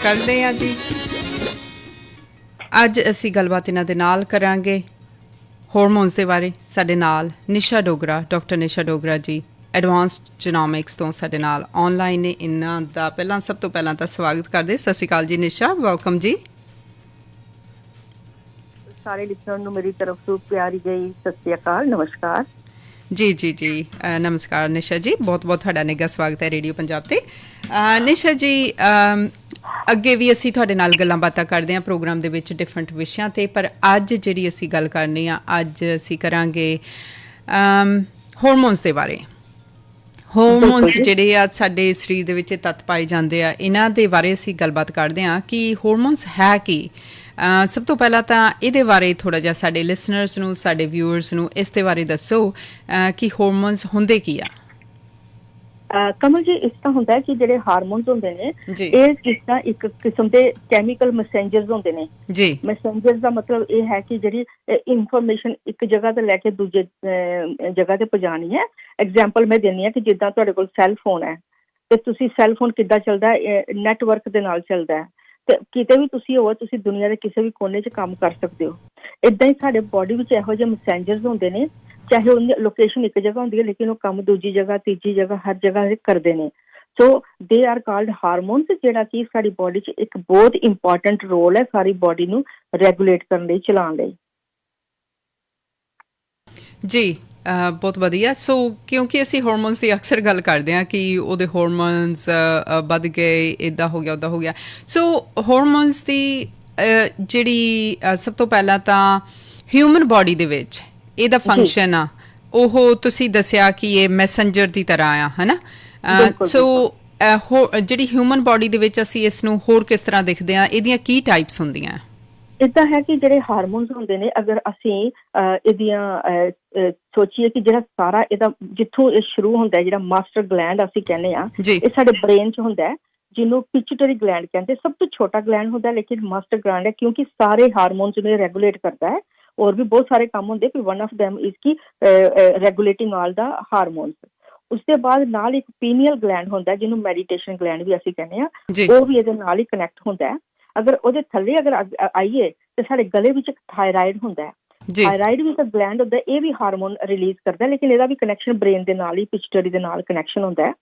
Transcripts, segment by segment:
ਕਰਦੇ ਹਾਂ ਜੀ। ਅੱਜ ਅਸੀਂ ਗੱਲਬਾਤ ਇਹਨਾਂ ਦੇ ਨਾਲ ਕਰਾਂਗੇ ਹਾਰਮੋਨਸ ਦੇ ਬਾਰੇ। ਸਾਡੇ ਨਾਲ ਨਿਸ਼ਾ ਡੋਗਰਾ, ਡਾਕਟਰ ਨਿਸ਼ਾ ਡੋਗਰਾ ਜੀ ਐਡਵਾਂਸਡ ਜੀਨੋਮਿਕਸ ਤੋਂ ਸਾਡੇ ਨਾਲ ਆਨਲਾਈਨ ਨੇ। ਇਹਨਾਂ ਦਾ ਸਭ ਤੋਂ ਪਹਿਲਾਂ ਤਾਂ ਸਵਾਗਤ ਕਰਦੇ। ਸਤਿ ਸ਼੍ਰੀ ਅਕਾਲ ਜੀ ਨਿਸ਼ਾ, ਵੈਲਕਮ ਜੀ। ਸਾਰੇ ਲਿਸਨਰ ਨੂੰ ਮੇਰੀ ਤਰਫ ਤੋਂ ਪਿਆਰੀ ਗਈ ਸਤਿ ਸ਼੍ਰੀ ਅਕਾਲ, ਨਮਸਕਾਰ ਜੀ ਜੀ ਜੀ, ਨਮਸਕਾਰ ਨਿਸ਼ਾ ਜੀ, ਬਹੁਤ ਬਹੁਤ ਤੁਹਾਡਾ ਨਿੱਘਾ ਸਵਾਗਤ ਹੈ ਰੇਡੀਓ ਪੰਜਾਬ 'ਤੇ। ਨਿਸ਼ਾ ਜੀ, ਅੱਗੇ ਵੀ ਅਸੀਂ ਤੁਹਾਡੇ ਨਾਲ ਗੱਲਾਂ ਬਾਤਾਂ ਕਰਦੇ ਹਾਂ ਪ੍ਰੋਗਰਾਮ ਦੇ ਵਿੱਚ ਡਿਫਰੈਂਟ ਵਿਸ਼ਿਆਂ 'ਤੇ, ਪਰ ਅੱਜ ਜਿਹੜੀ ਅਸੀਂ ਗੱਲ ਕਰਨੀ ਆ, ਅੱਜ ਅਸੀਂ ਕਰਾਂਗੇ ਹਾਰਮੋਨਸ ਦੇ ਬਾਰੇ। ਹਾਰਮੋਨਸ ਜਿਹੜੇ ਆ ਸਾਡੇ ਸਰੀਰ ਦੇ ਵਿੱਚ ਤੱਤ ਪਾਏ ਜਾਂਦੇ ਆ, ਇਹਨਾਂ ਦੇ ਬਾਰੇ ਅਸੀਂ ਗੱਲਬਾਤ ਕਰਦੇ ਹਾਂ ਕਿ ਹਾਰਮੋਨਸ ਹੈ ਕੀ। ਸਭ ਤੋਂ ਪਹਿਲਾਂ ਤਾਂ ਇਹਦੇ ਬਾਰੇ ਥੋੜ੍ਹਾ ਜਿਹਾ ਸਾਡੇ ਲਿਸਨਰਸ ਨੂੰ, ਸਾਡੇ ਵਿਊਅਰਸ ਨੂੰ ਇਸ ਦੇ ਬਾਰੇ ਦੱਸੋ ਕਿ ਹਾਰਮੋਨਸ ਹੁੰਦੇ ਕੀ ਆ। ਕਮਲ ਜੀ, ਇਸ ਤਰ੍ਹਾਂ ਹੁੰਦਾ ਹੈ ਕਿ ਜਿਹੜੇ ਹਾਰਮੋਨਸ ਹੁੰਦੇ ਨੇ ਇਹ ਕਿਸ ਤਰ੍ਹਾਂ ਇੱਕ ਕਿਸਮ ਦੇ ਕੈਮੀਕਲ ਮੈਸੇਂਜਰਸ ਹੁੰਦੇ ਨੇ ਜੀ। ਮੈਸੇਂਜਰਸ ਦਾ ਮਤਲਬ ਇਹ ਹੈ ਕਿ ਜਿਹੜੀ ਇਨਫੋਰਮੇਸ਼ਨ ਇੱਕ ਜਗ੍ਹਾ ਤੋਂ ਲੈ ਕੇ ਦੂਜੇ ਜਗ੍ਹਾ ਤੇ ਪਹੁੰਚਾਉਣੀ ਹੈ। ਐਗਜ਼ਾਮਪਲ ਮੈਂ ਦਿੰਦੀ ਹਾਂ ਕਿ ਜਿੱਦਾਂ ਤੁਹਾਡੇ ਕੋਲ ਸੈੱਲ ਫੋਨ ਹੈ ਤੇ ਤੁਸੀਂ ਸੈੱਲ ਫੋਨ ਕਿੱਦਾਂ ਚੱਲਦਾ ਹੈ, ਨੈਟਵਰਕ ਦੇ ਨਾਲ ਚੱਲਦਾ ਹੈ, ਤੇ ਕਿਤੇ ਵੀ ਤੁਸੀਂ ਹੋ, ਤੁਸੀਂ ਦੁਨੀਆ ਦੇ ਕਿਸੇ ਵੀ ਕੋਨੇ 'ਚ ਕੰਮ ਕਰ ਸਕਦੇ ਹੋ। ਏਦਾਂ ਹੀ ਸਾਡੇ ਬੋਡੀ ਵਿੱਚ ਇਹੋ ਜਿਹੇ ਮੈਸੇਂਜਰਸ ਹੁੰਦੇ ਨੇ, ਚਾਹੇ ਉਹਦੀ ਲੋਕੇਸ਼ਨ ਇੱਕ ਜਗ੍ਹਾ ਹੁੰਦੀ ਹੈ ਲੇਕਿਨ ਉਹ ਕੰਮ ਦੂਜੀ ਜਗ੍ਹਾ, ਤੀਜੀ ਜਗ੍ਹਾ, ਹਰ ਜਗ੍ਹਾ ਕਰਦੇ ਨੇ। ਸੋ ਦੇ ਆਰ ਕਾਲਡ ਹਾਰਮੋਨਸ, ਜਿਹੜਾ ਕਿ ਸਾਡੀ ਬੋਡੀ 'ਚ ਇੱਕ ਬਹੁਤ ਇੰਪੋਰਟੈਂਟ ਰੋਲ ਹੈ ਸਾਰੀ ਬੋਡੀ ਨੂੰ ਰੈਗੂਲੇਟ ਕਰਨ ਲਈ, ਚਲਾਉਣ ਲਈ। ਜੀ ਬਹੁਤ ਵਧੀਆ। ਸੋ ਕਿਉਂਕਿ ਅਸੀਂ ਹਾਰਮੋਨਸ ਦੀ ਅਕਸਰ ਗੱਲ ਕਰਦੇ ਹਾਂ ਕਿ ਉਹਦੇ ਹਾਰਮੋਨਸ ਵੱਧ ਗਏ, ਇੱਦਾਂ ਹੋ ਗਿਆ, ਉੱਦਾਂ ਹੋ ਗਿਆ। ਸੋ ਹਾਰਮੋਨਸ ਦੀ ਜਿਹੜੀ ਸਭ ਤੋਂ ਪਹਿਲਾਂ ਤਾਂ ਹਿਊਮਨ ਬੋਡੀ ਦੇ ਵਿੱਚ ਇਹਦਾ ਫੰਕਸ਼ਨ ਆ, ਉਹ ਤੁਸੀਂ ਦੱਸਿਆ ਕਿ ਇਹ ਮੈਸੇਂਜਰ ਦੀ ਤਰ੍ਹਾਂ ਆ, ਹੈ ਨਾ। ਸੋ ਜਿਹੜੀ ਹਿਊਮਨ ਬੋਡੀ ਦੇ ਵਿੱਚ ਅਸੀਂ ਇਸ ਨੂੰ ਹੋਰ ਕਿਸ ਤਰ੍ਹਾਂ ਦੇਖਦੇ ਹਾਂ, ਇਹਦੀਆਂ ਕੀ ਟਾਈਪਸ ਹੁੰਦੀਆਂ? ਇੱਦਾਂ ਹੈ ਕਿ ਜਿਹੜੇ ਹਾਰਮੋਨਸ ਹੁੰਦੇ ਨੇ, ਅਗਰ ਅਸੀਂ ਇਹਦੀਆਂ ਸੋਚੀਏ ਕਿ ਜਿਹੜਾ ਸਾਰਾ ਇਹਦਾ ਜਿੱਥੋਂ ਇਹ ਸ਼ੁਰੂ ਹੁੰਦਾ ਹੈ, ਜਿਹੜਾ ਮਾਸਟਰ ਗਲੈਂਡ ਅਸੀਂ ਕਹਿੰਦੇ ਆ, ਇਹ ਸਾਡੇ ਬ੍ਰੇਨ 'ਚ ਹੁੰਦਾ ਹੈ, ਜਿਹਨੂੰ ਪਿਚੂਟਰੀ ਗਲੈਂਡ ਕਹਿੰਦੇ। ਸਭ ਤੋਂ ਛੋਟਾ ਗਲੈਂਡ ਹੁੰਦਾ ਲੇਕਿਨ ਮਾਸਟਰ ਗਲੈਂਡ ਹੈ, ਕਿਉਂਕਿ ਸਾਰੇ ਹਾਰਮੋਨਸ ਨੂੰ ਰੈਗੂਲੇਟ ਕਰਦਾ ਹੈ। ਹੋਰ ਵੀ ਬਹੁਤ ਸਾਰੇ ਕੰਮ ਹੁੰਦੇ, ਪਰ ਵਨ ਆਫ ਦੈਮ ਇਜ਼ ਕਿ ਰੈਗੂਲੇਟਿੰਗ ਆਲ ਦਾ ਹਾਰਮੋਨਸ। ਉਸ ਦੇ ਬਾਅਦ ਨਾਲ ਇੱਕ ਪੀਨੀਅਲ ਗਲੈਂਡ ਹੁੰਦਾ, ਜਿਹਨੂੰ ਮੈਡੀਟੇਸ਼ਨ ਗਲੈਂਡ ਵੀ ਅਸੀਂ ਕਹਿੰਦੇ ਆ, ਉਹ ਵੀ ਇਹਦੇ ਨਾਲ ਹੀ ਕਨੈਕਟ ਹੁੰਦਾ ਹੈ। ਅਗਰ ਉਹਦੇ ਥੱਲੇ ਅਗਰ ਆਈਏ ਤੇ ਸਾਡੇ ਗਲੇ ਵਿੱਚ ਇੱਕ ਥਾਇਰਾਇਡ ਹੁੰਦਾ ਹੈ। ਥਾਇਰਾਇਡ ਵੀ ਇੱਕ ਗਲੈਂਡ ਹੁੰਦਾ, ਇਹ ਵੀ ਹਾਰਮੋਨ ਰਿਲੀਜ਼ ਕਰਦਾ, ਲੇਕਿਨ ਇਹਦਾ ਵੀ ਕਨੈਕਸ਼ਨ ਬ੍ਰੇਨ ਦੇ ਨਾਲ ਹੀ, ਪਿਚੂਟਰੀ ਦੇ ਨਾਲ ਕਨੈਕਸ਼ਨ ਹੁੰਦਾ ਹੈ।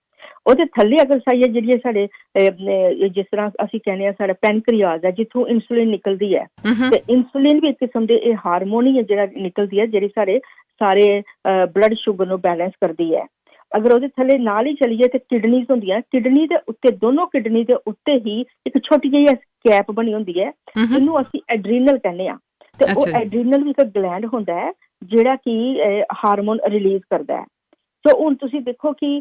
ਉਹਦੇ ਥੱਲੇ ਅਗਰ ਸਾਈਏ ਜਿਹੜੀ ਸਾਡੇ ਜਿਸ ਤਰ੍ਹਾਂ ਅਸੀਂ ਕਹਿੰਦੇ ਹਾਂ ਸਾਡਾ ਪੈਨਕ੍ਰੀਆਸ ਹੈ, ਜਿੱਥੋਂ ਇਨਸੂਲਿਨ ਨਿਕਲਦੀ ਹੈ, ਤੇ ਇਨਸੂਲਿਨ ਵੀ ਇੱਕ ਕਿਸਮ ਦੇ ਇਹ ਹਾਰਮੋਨ ਹੀ ਹੈ ਜਿਹੜਾ ਨਿਕਲਦੀ ਹੈ, ਜਿਹੜੀ ਸਾਡੇ ਸਾਰੇ ਬਲੱਡ ਸ਼ੂਗਰ ਨੂੰ ਬੈਲੈਂਸ ਕਰਦੀ ਹੈ। ਅਗਰ ਉਹਦੇ ਥੱਲੇ ਨਾਲ ਹੀ ਚਲੀਏ ਤੇ ਕਿਡਨੀਜ਼ ਹੁੰਦੀਆਂ, ਕਿਡਨੀ ਦੇ ਉੱਤੇ, ਦੋਨੋਂ ਕਿਡਨੀ ਦੇ ਉੱਤੇ ਹੀ ਇੱਕ ਛੋਟੀ ਜਿਹੀ ਕੈਪ ਬਣੀ ਹੁੰਦੀ ਹੈ, ਜਿਹਨੂੰ ਅਸੀਂ ਐਡਰੀਨਲ ਕਹਿੰਦੇ ਹਾਂ। ਤੇ ਉਹ ਐਡਰੀਨਲ ਵੀ ਇੱਕ ਗਲੈਂਡ ਹੁੰਦਾ ਹੈ ਜਿਹੜਾ ਕਿ ਹਾਰਮੋਨ ਰਿਲੀਜ਼ ਕਰਦਾ ਹੈ। ਸੋ ਹੁਣ ਤੁਸੀਂ ਦੇਖੋ ਕਿ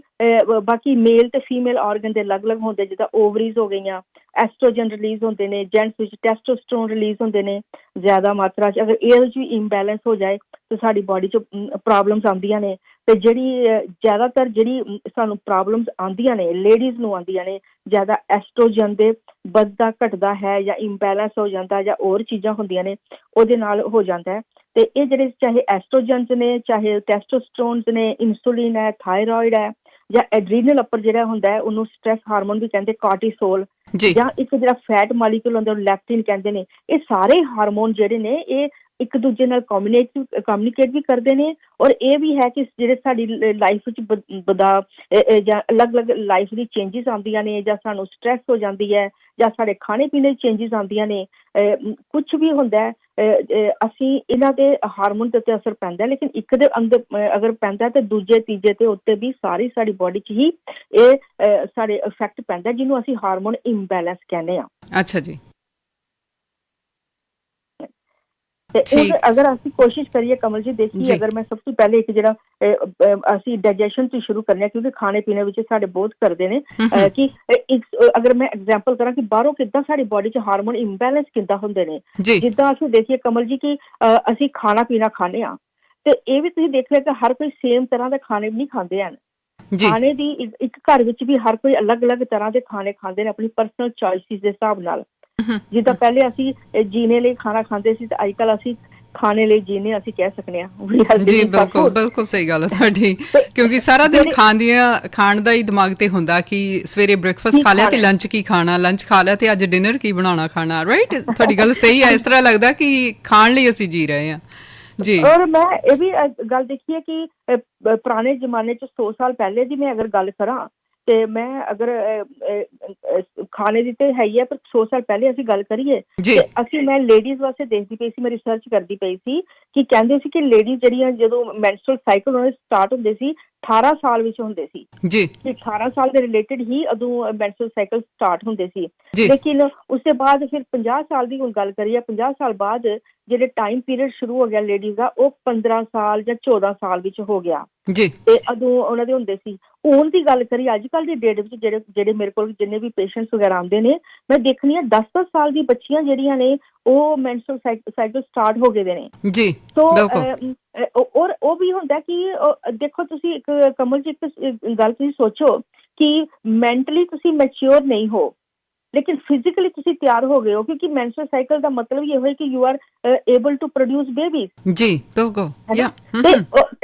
ਬਾਕੀ ਮੇਲ ਤੇ ਫੀਮੇਲ ਆਰਗਨ ਦੇ ਅਲੱਗ-ਅਲੱਗ ਹੁੰਦੇ, ਜਿੱਦਾਂ ਓਵਰੀਜ਼ ਹੋ ਗਈਆਂ, ਐਸਟ੍ਰੋਜਨ ਰਿਲੀਜ਼ ਹੁੰਦੇ ਨੇ, ਜੈਂਟਸ ਵਿੱਚ ਟੈਸਟੋਸਟਰੋਨ ਰਿਲੀਜ਼ ਹੁੰਦੇ ਨੇ ਜ਼ਿਆਦਾ ਮਾਤਰਾ 'ਚ। ਅਗਰ ਏਜ ਵੀ ਇੰਬੈਲੈਂਸ ਹੋ ਜਾਏ ਤਾਂ ਸਾਡੀ ਬੋਡੀ 'ਚ ਪ੍ਰੋਬਲਮਸ ਆਉਂਦੀਆਂ ਨੇ। ਤੇ ਜਿਹੜੀ ਜ਼ਿਆਦਾਤਰ ਜਿਹੜੀ ਸਾਨੂੰ ਪ੍ਰੋਬਲਮਸ ਆਉਂਦੀਆਂ ਨੇ, ਲੇਡੀਜ਼ ਨੂੰ ਆਉਂਦੀਆਂ ਨੇ, ਜ਼ਿਆਦਾ ਐਸਟ੍ਰੋਜਨ ਦੇ ਵੱਧਦਾ ਘਟਦਾ ਹੈ ਜਾਂ ਇੰਬੈਲੈਂਸ ਹੋ ਜਾਂਦਾ ਜਾਂ ਹੋਰ ਚੀਜ਼ਾਂ ਹੁੰਦੀਆਂ ਨੇ, ਉਹਦੇ ਨਾਲ ਹੋ ਜਾਂਦਾ ਹੈ। ਤੇ ਇਹ ਜਿਹੜੇ ਚਾਹੇ ਐਸਟ੍ਰੋਜਨਸ ਨੇ, ਚਾਹੇ ਟੈਸਟੋਸਟਰੋਨਸ ਨੇ, ਇਨਸੂਲਿਨ ਹੈ, ਥਾਇਰਾਇਡ ਹੈ, ਜਾਂ ਐਡਰੀਨਲ ਅਪਰ ਜਿਹੜਾ ਹੁੰਦਾ ਹੈ, ਉਹਨੂੰ ਸਟ੍ਰੈਸ ਹਾਰਮੋਨ ਵੀ ਕਹਿੰਦੇ, ਕਾਰਟੀਸੋਲ, ਜਾਂ ਇੱਕ ਜਿਹੜਾ ਫੈਟ ਮਾਲੀਕੂਲ ਹੁੰਦਾ ਉਹਨੂੰ ਲੈਕਟਿਨ ਕਹਿੰਦੇ ਨੇ। ਇਹ ਸਾਰੇ ਹਾਰਮੋਨ ਜਿਹੜੇ ਨੇ ਇਹ ਇੱਕ ਦੂਜੇ ਨਾਲ ਕਮਿਊਨੀਕੇਟ ਵੀ ਕਰਦੇ ਨੇ। ਔਰ ਇਹ ਵੀ ਹੈ ਕਿ ਜਿਹੜੇ ਸਾਡੀ ਲਾਈਫ ਵਿੱਚ ਬਦਲਾਅ ਜਾਂ ਅਲੱਗ-ਅਲੱਗ ਲਾਈਫ ਦੀ ਚੇਂਜਿਸ ਆਉਂਦੀਆਂ ਨੇ, ਜਾਂ ਸਾਨੂੰ ਸਟ੍ਰੈਸ ਹੋ ਜਾਂਦੀ ਹੈ, ਜਾਂ ਸਾਡੇ ਖਾਣੇ ਪੀਣੇ ਦੀ ਚੇਂਜਿਸ ਆਉਂਦੀਆਂ ਨੇ, ਕੁਛ ਵੀ ਹੁੰਦਾ ਹੈ, ਅਸੀਂ ਇਹਨਾਂ ਦੇ ਹਾਰਮੋਨ ਦੇ ਉੱਤੇ ਅਸਰ ਪੈਂਦਾ। ਲੇਕਿਨ ਇੱਕ ਦੇ ਅੰਦਰ ਅਗਰ ਪੈਂਦਾ ਤੇ ਦੂਜੇ ਤੀਜੇ ਤੇ ਉੱਤੇ ਵੀ ਸਾਰੀ ਸਾਡੀ ਬੋਡੀ 'ਚ ਹੀ ਇਹ ਸਾਡੇ ਇਫੈਕਟ ਪੈਂਦਾ, ਜਿਹਨੂੰ ਅਸੀਂ ਹਾਰਮੋਨ ਇੰਬੈਲੈਂਸ ਕਹਿੰਦੇ ਹਾਂ। ਅੱਛਾ ਜੀ। ਤੇ ਅਗਰ ਅਸੀਂ ਕੋਸ਼ਿਸ਼ ਕਰੀਏ ਕਮਲ ਜੀ, ਦੇਖੀਏ, ਅਗਰ ਮੈਂ ਸਭ ਤੋਂ ਪਹਿਲੇ ਇੱਕ ਜਿਹੜਾ ਅਸੀਂ ਡਾਈਜੈਸ਼ਨ ਤੋਂ ਸ਼ੁਰੂ ਕਰਨੇ, ਕਿਉਂਕਿ ਖਾਣੇ ਪੀਣੇ ਵਿੱਚ ਸਾਡੇ ਬਹੁਤ ਕਰਦੇ ਨੇ, ਕਿ ਅਗਰ ਮੈਂ ਐਗਜ਼ਾਮਪਲ ਕਰਾਂ ਕਿ ਬਾਹਰੋਂ ਕਿੱਦਾਂ ਸਾਡੀ ਬੋਡੀ 'ਚ ਹਾਰਮੋਨ ਇੰਬੈਲੈਂਸ ਕਿੱਦਾਂ ਹੁੰਦੇ ਨੇ। ਜਿੱਦਾਂ ਅਸੀਂ ਦੇਖੀਏ ਕਮਲ ਜੀ ਕਿ ਅਸੀਂ ਖਾਣਾ ਪੀਣਾ ਖਾਂਦੇ ਹਾਂ, ਤੇ ਇਹ ਵੀ ਤੁਸੀਂ ਦੇਖ ਲਿਆ ਕਿ ਹਰ ਕੋਈ ਸੇਮ ਤਰ੍ਹਾਂ ਦੇ ਖਾਣੇ ਵੀ ਨਹੀਂ ਖਾਂਦੇ ਹਨ। ਖਾਣੇ ਦੀ ਇੱਕ ਘਰ ਵਿੱਚ ਵੀ ਹਰ ਕੋਈ ਅਲੱਗ-ਅਲੱਗ ਤਰ੍ਹਾਂ ਦੇ ਖਾਣੇ ਖਾਂਦੇ ਨੇ, ਆਪਣੀ ਪਰਸਨਲ ਚੋਇਸਿਸ ਦੇ ਹਿਸਾਬ ਨਾਲ। ਜਿੱਦਾਂ ਪਹਿਲੇ ਅਸੀਂ ਜੀਣੇ ਲਈ ਖਾਣਾ ਖਾਂਦੇ ਸੀ, ਤੇ ਅੱਜ ਕੱਲ੍ਹ ਅਸੀਂ ਖਾਣੇ ਲਈ ਜੀਨੇ ਅਸੀਂ ਕਹਿ ਸਕਨੇ ਆ ਜੀ। ਬਿਲਕੁਲ ਬਿਲਕੁਲ ਸਹੀ ਗੱਲ ਹੈ ਤੁਹਾਡੀ, ਕਿਉਂਕਿ ਸਾਰਾ ਦਿਨ ਖਾਣ ਦਾ ਹੀ ਦਿਮਾਗ ਤੇ ਹੁੰਦਾ ਕਿ ਸਵੇਰੇ ਬ੍ਰੇਕਫਾਸਟ ਖਾ ਲਿਆ ਤੇ ਲੰਚ ਕੀ ਖਾਣਾ, ਲੰਚ ਖਾ ਲਿਆ ਤੇ ਅੱਜ ਡਿਨਰ ਕੀ ਬਣਾਉਣਾ ਖਾਣਾ। ਰਾਈਟ, ਤੁਹਾਡੀ ਗੱਲ ਸਹੀ ਹੈ। ਇਸ ਤਰ੍ਹਾਂ ਲੱਗਦਾ ਕਿ ਖਾਣ ਲਈ ਅਸੀਂ ਜੀ ਰਹੇ ਹਾਂ ਜੀ। ਔਰ ਮੈਂ ਇਹ ਵੀ ਗੱਲ ਦੇਖੀ ਹੈ ਕਿ ਪੁਰਾਣੇ ਜ਼ਮਾਨੇ 'ਚ 100 ਸਾਲ ਪਹਿਲੇ ਦੀ ਮੈਂ ਅਗਰ ਗੱਲ ਕਰਾਂ ਤੇ ਮੈਂ ਅਗਰ ਖਾਣੇ ਦੀ ਤੇ ਹੈ ਹੀ ਹੈ, ਪਰ 100 ਸਾਲ ਪਹਿਲੇ ਅਸੀਂ ਗੱਲ ਕਰੀਏ ਤੇ ਮੈਂ ਲੇਡੀਜ਼ ਵਾਸਤੇ ਦੇਖਦੀ ਪਈ ਸੀ, ਮੈਂ ਰਿਸਰਚ ਕਰਦੀ ਪਈ ਸੀ ਕਿ ਕਹਿੰਦੇ ਸੀ ਕਿ ਲੇਡੀਜ਼ ਜਿਹੜੀਆਂ ਜਦੋਂ ਮੈਂਸਟਰੁਅਲ ਸਾਈਕਲ ਉਹਨਾਂ ਦੇ ਸਟਾਰਟ ਹੁੰਦੇ ਸੀ 18 ਸਾਲ ਵਿੱਚ ਹੁੰਦੇ ਸੀ ਜੀ, ਕਿ 18 ਸਾਲ ਦੇ ਰਿਲੇਟਡ ਹੀ ਉਦੋਂ ਮੈਂਸਟਰੁਅਲ ਸਾਈਕਲ ਸਟਾਰਟ ਹੁੰਦੇ ਸੀ। ਲੇਕਿਨ ਉਸ ਤੋਂ ਬਾਅਦ ਫਿਰ 50 ਸਾਲ ਦੀ ਹੁਣ ਗੱਲ ਕਰੀਏ, 50 ਸਾਲ ਬਾਅਦ ਜਿਹੜੇ ਟਾਈਮ ਪੀਰੀਅਡ ਸ਼ੁਰੂ ਹੋ ਗਿਆ ਲੇਡੀਜ਼ ਦਾ, ਉਹ 15 ਸਾਲ ਜਾਂ 14 ਸਾਲ ਵਿੱਚ ਹੋ ਗਿਆ ਜੀ, ਤੇ ਉਦੋਂ ਉਹਨਾਂ ਦੇ ਹੁੰਦੇ ਸੀ। ਹੁਣ ਦੀ ਗੱਲ ਕਰੀ ਅੱਜ ਕੱਲ੍ਹ ਦੀ ਡੇਟ ਵਿੱਚ ਜਿਹੜੇ ਮੇਰੇ ਕੋਲ ਜਿੰਨੇ ਵੀ ਪੇਸ਼ੈਂਟਸ ਵਗੈਰਾ ਆਉਂਦੇ ਨੇ, ਮੈਂ ਦੇਖਣੀ ਆ 10-10 ਸਾਲ ਦੀ ਬੱਚੀਆਂ ਜਿਹੜੀਆਂ ਨੇ ਉਹ ਮੈਂਸਟਰੁਅਲ ਸਾਈਕਲ ਸਟਾਰਟ ਹੋ ਗਏ ਦੇ ਨੇ ਜੀ। ਸੋ ਔਰ ਉਹ ਵੀ ਹੁੰਦਾ ਕਿ ਦੇਖੋ ਤੁਸੀਂ ਇੱਕ ਕਮਲ ਜੀ, ਇੱਕ ਗੱਲ ਤੁਸੀਂ ਸੋਚੋ ਕਿ ਮੈਂਟਲੀ ਤੁਸੀਂ ਮੈਚਿਓਰ ਨਹੀਂ ਹੋ ਲੇਕਿਨ ਫਿਜ਼ੀਕਲੀ ਤੁਸੀਂ ਤਿਆਰ ਹੋ ਗਏ ਹੋ, ਕਿਉਂਕਿ ਮੈਂਸਟਰੁਅਲ ਸਾਈਕਲ ਦਾ ਮਤਲਬ ਇਹ ਹੋਇਆ ਕਿ you are able to produce babies ਜੀ। ਬਿਲਕੁਲ। ਤੇ